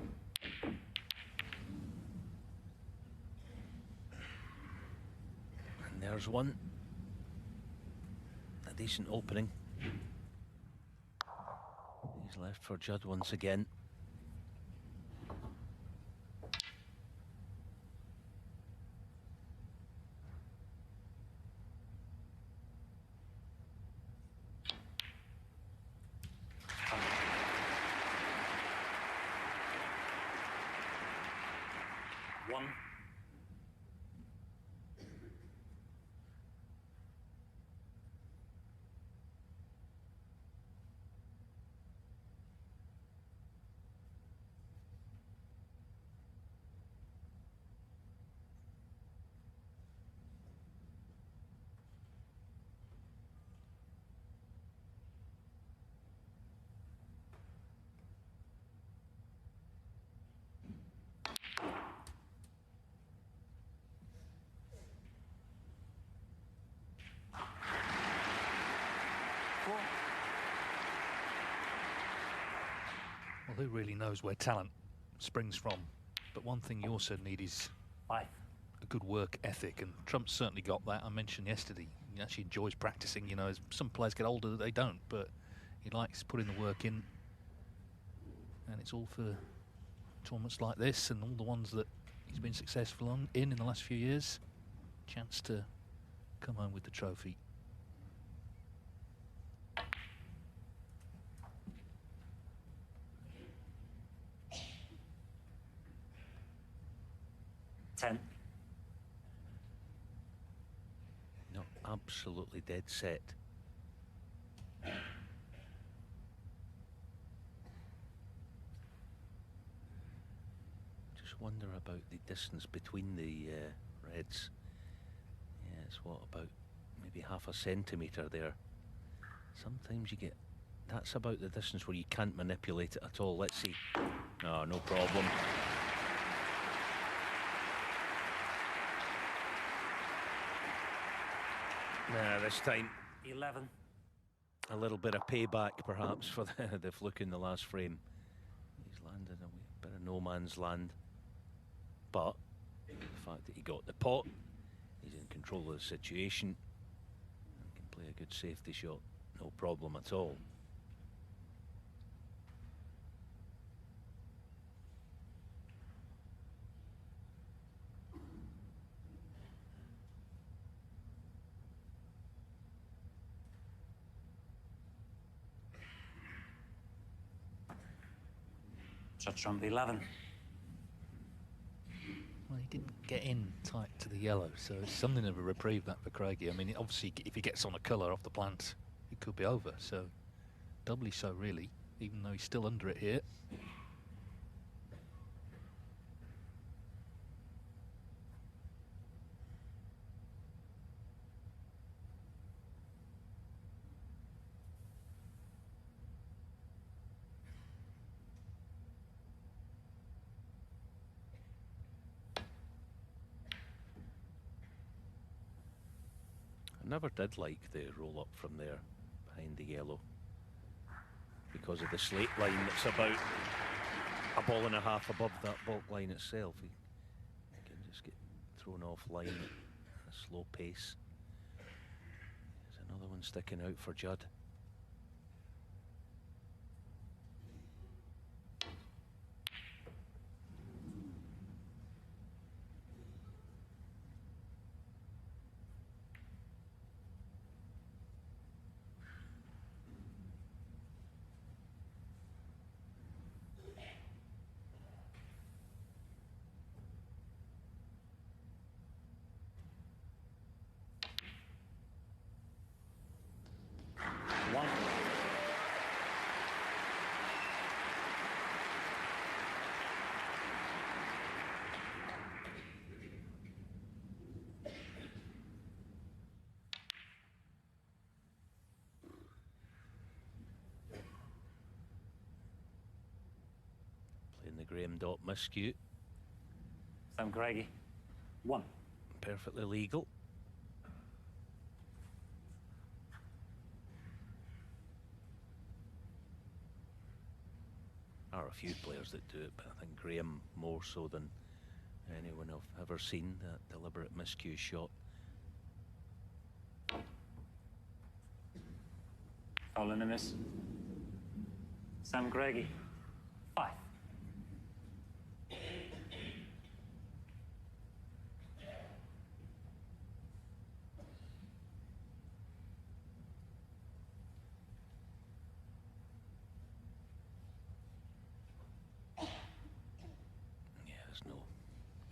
there's one. A decent opening. He's left for Judd once again. One. Well, who really knows where talent springs from? But one thing you also need is 5. a good work ethic, and Trump's certainly got that. I mentioned yesterday, he actually enjoys practicing. You know, as some players get older, they don't, but he likes putting the work in. And it's all for tournaments like this and all the ones that he's been successful in the last few years. Chance to come home with the trophy. No, absolutely dead set. Just wonder about the distance between the reds. Yeah, it's what, about maybe half a centimetre there. Sometimes you get, that's about the distance where you can't manipulate it at all. Let's see. No, no problem. This time, 11. a little bit of payback perhaps for the fluke in the last frame. He's landed a wee bit of no man's land, but the fact that he got the pot, he's in control of the situation and can play a good safety shot, no problem at all. Shot from the 11. Well, he didn't get in tight to the yellow, so it's something of a reprieve that for Craigie. I mean, obviously, if he gets on a colour off the plant, it could be over. So, doubly so, really, even though he's still under it here. I never did like the roll up from there behind the yellow because of the slate line that's about a ball and a half above that baulk line itself. He can just get thrown off line at a slow pace. There's another one sticking out for Judd. Playing the Graham dot miscue. Sam Craigie. 1. Perfectly legal. There are a few players that do it, but I think Graham more so than anyone I've ever seen, that deliberate miscue shot. Foul and a miss. Sam Craigie. 5.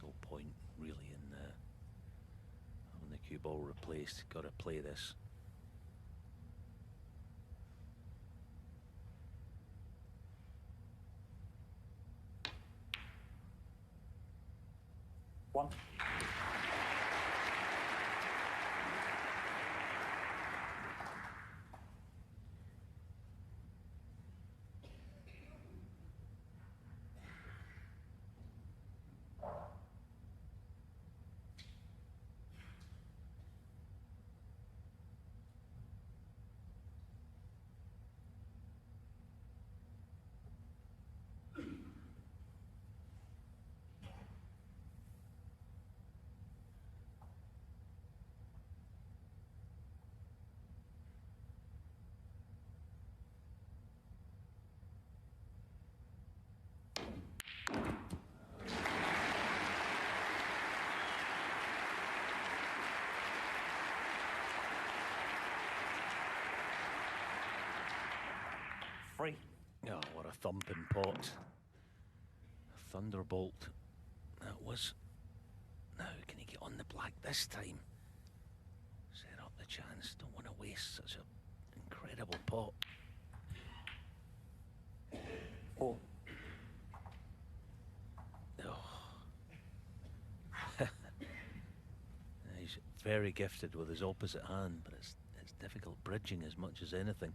No point really in having the cue ball replaced. Got to play this. One. Free. Oh, what a thumping pot. A thunderbolt. That was. Now, can he get on the black this time? Set up the chance. Don't want to waste such an incredible pot. 4. Oh. He's very gifted with his opposite hand, but it's difficult bridging as much as anything.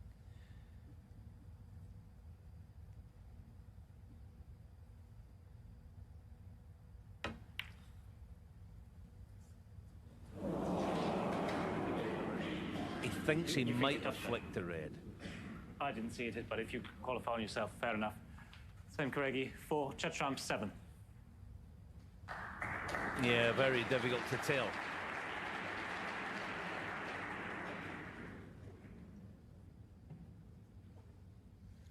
thinks he You think might he have touched it? flicked the red. I didn't see it, but if you call a foul on yourself, fair enough. Same Craigie, 4, Chatram 7. Yeah, very difficult to tell.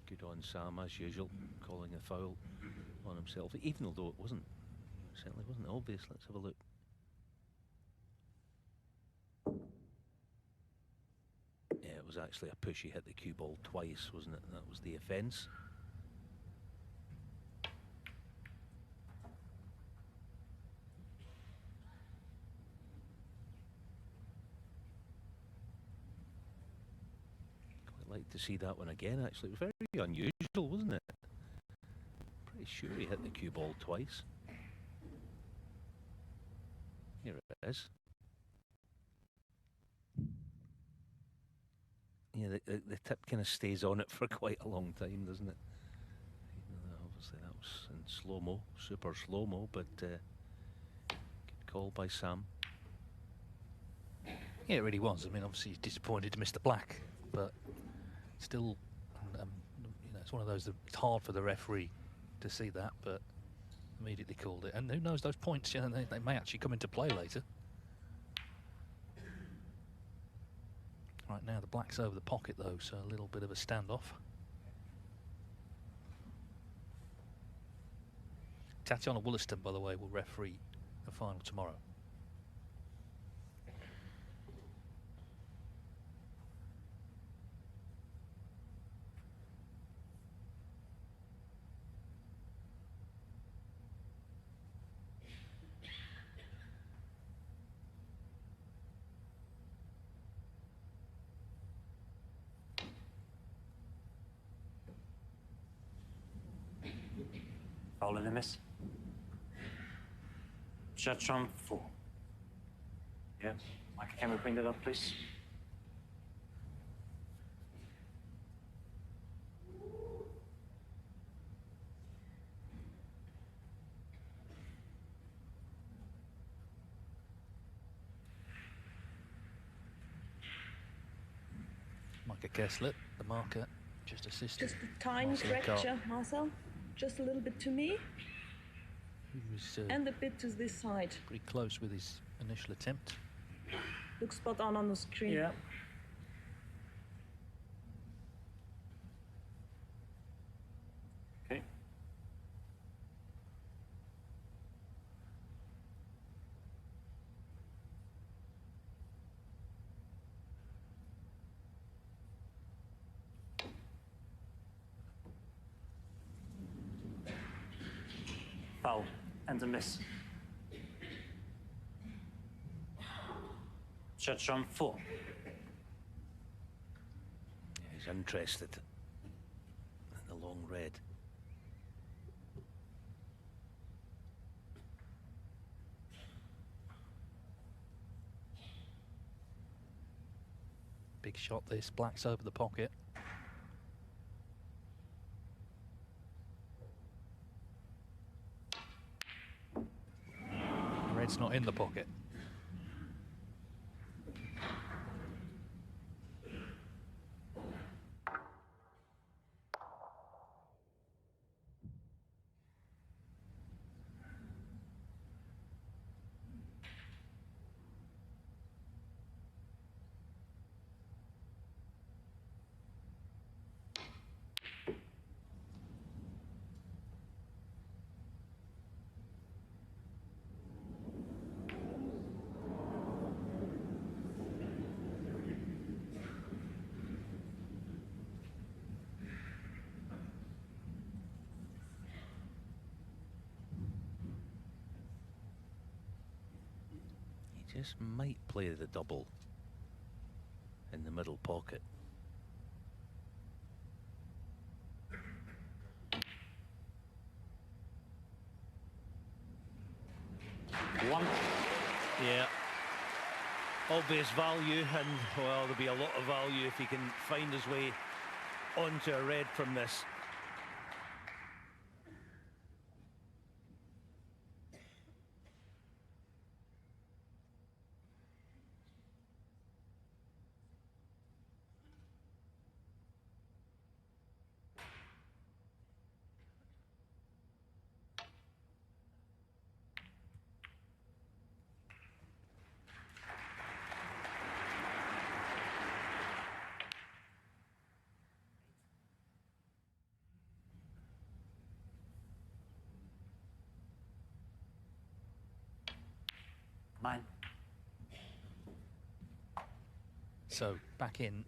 Good on Sam, as usual, calling a foul on himself, even though it certainly wasn't obvious. Let's have a look. Yeah, it was actually a push. He hit the cue ball twice, wasn't it? That was the offence. Quite like to see that one again, actually. It was very unusual, wasn't it? Pretty sure he hit the cue ball twice. Here it is. Yeah, the tip kind of stays on it for quite a long time, doesn't it? Obviously that was in slow-mo, super slow-mo, but good call by Sam. Yeah, it really was. I mean, obviously he's disappointed to Mr. Black, but still, you know, it's one of those that it's hard for the referee to see that, but immediately called it. And who knows, those points, you know, they may actually come into play later. Right now, the Black's over the pocket, though, so a little bit of a standoff. Tatiana Wollaston, by the way, will referee the final tomorrow. Foul in the miss. Chatram 4. Yeah, Mike, can we bring that up, please? Micah Kessler, the marker, just assisted. Just a tiny Marcel fracture, Marcel. Just a little bit to me He was and a bit to this side. pretty close with his initial attempt. Looks spot on the screen. Yeah. Okay. Foul and a miss. Chatram 4. He's interested in the long red. Big shot this, Black's over the pocket. Red's not in the pocket. Just might play the double in the middle pocket. One. Yeah. Obvious value, and well, there'll be a lot of value if he can find his way onto a red from this. 9. So back in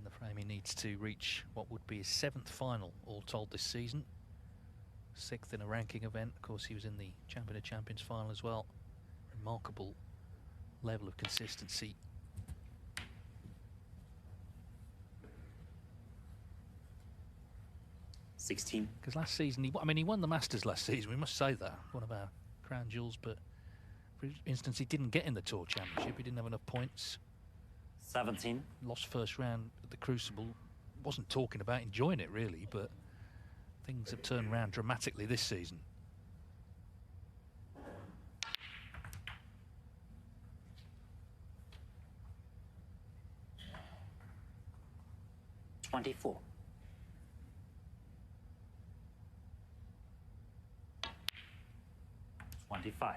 the frame, he needs to reach what would be his 7th final, all told, this season. 6th in a ranking event. Of course, he was in the Champion of Champions final as well. Remarkable level of consistency. Because last season, he won the Masters last season, we must say that, one of our crown jewels, but for instance, he didn't get in the Tour Championship, he didn't have enough points. 17. Lost first round at the Crucible. Wasn't talking about enjoying it really, but things have turned around dramatically this season. $24. 25.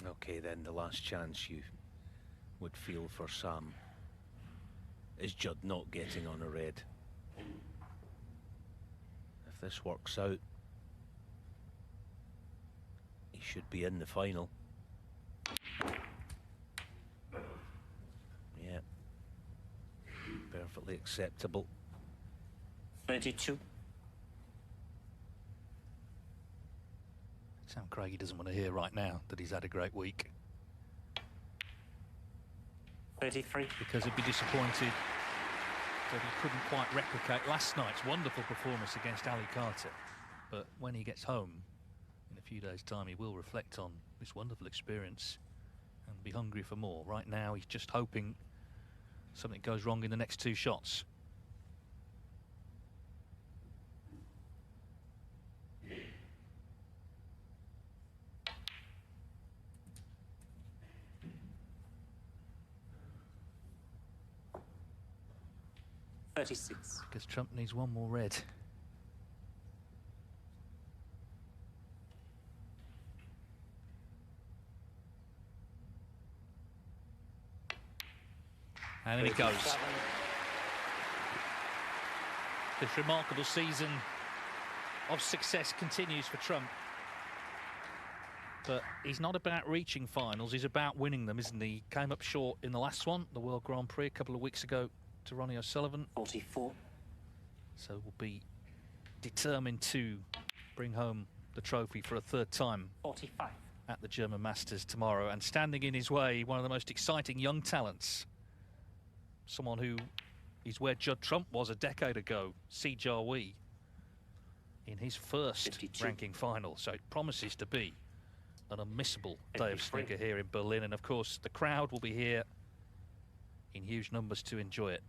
Okay, then the last chance you would feel for Sam is Judd not getting on a red. If this works out, he should be in the final. Yeah, perfectly acceptable. 32. Sam Craigie doesn't want to hear right now that he's had a great week. 33. Because he'd be disappointed that he couldn't quite replicate last night's wonderful performance against Ali Carter. But when he gets home in a few days' time, he will reflect on this wonderful experience and be hungry for more. Right now, he's just hoping something goes wrong in the next 2 shots. Because Trump needs one more red. And then it goes. This remarkable season of success continues for Trump. But he's not about reaching finals, he's about winning them, isn't he? Came up short in the last one, the World Grand Prix a couple of weeks ago, to Ronnie O'Sullivan. 44. So will be determined to bring home the trophy for a 3rd time 45. at the German Masters tomorrow. And standing in his way, one of the most exciting young talents. Someone who is where Judd Trump was a decade ago, Si Jiahui, in his first 52. ranking final. So it promises to be an unmissable day of 53. snooker here in Berlin. And of course, the crowd will be here in huge numbers to enjoy it.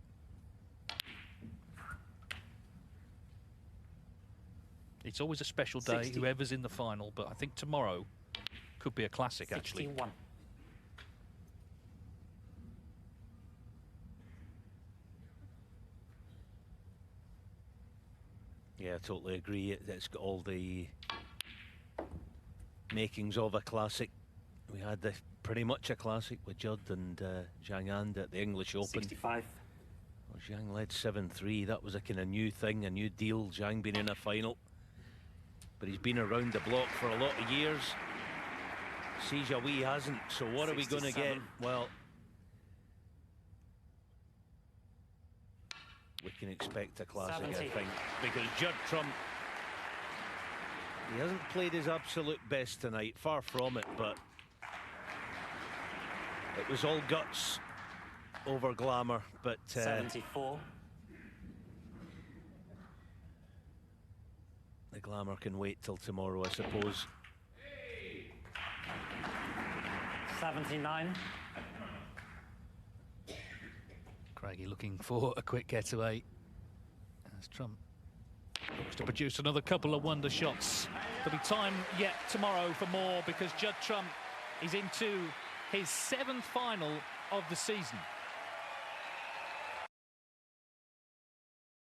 It's always a special day, 60. whoever's in the final, but I think tomorrow could be a classic, actually. 61. Yeah, I totally agree. It's got all the makings of a classic. We had pretty much a classic with Judd and Zhang An at the English Open. 65. Well, Zhang led 7-3. That was a kind of new thing, a new deal. Zhang being in a final. But he's been around the block for a lot of years. Si Jiahui hasn't. So what are we going to get? Well, we can expect a classic, 70. I think. Because Judd Trump, he hasn't played his absolute best tonight. Far from it, but it was all guts over glamour. But 74. the glamour can wait till tomorrow, I suppose. 79. Craigie looking for a quick getaway as Trump looks to produce another couple of wonder shots. There'll be time yet tomorrow for more, because Judd Trump is into his 7th final of the season.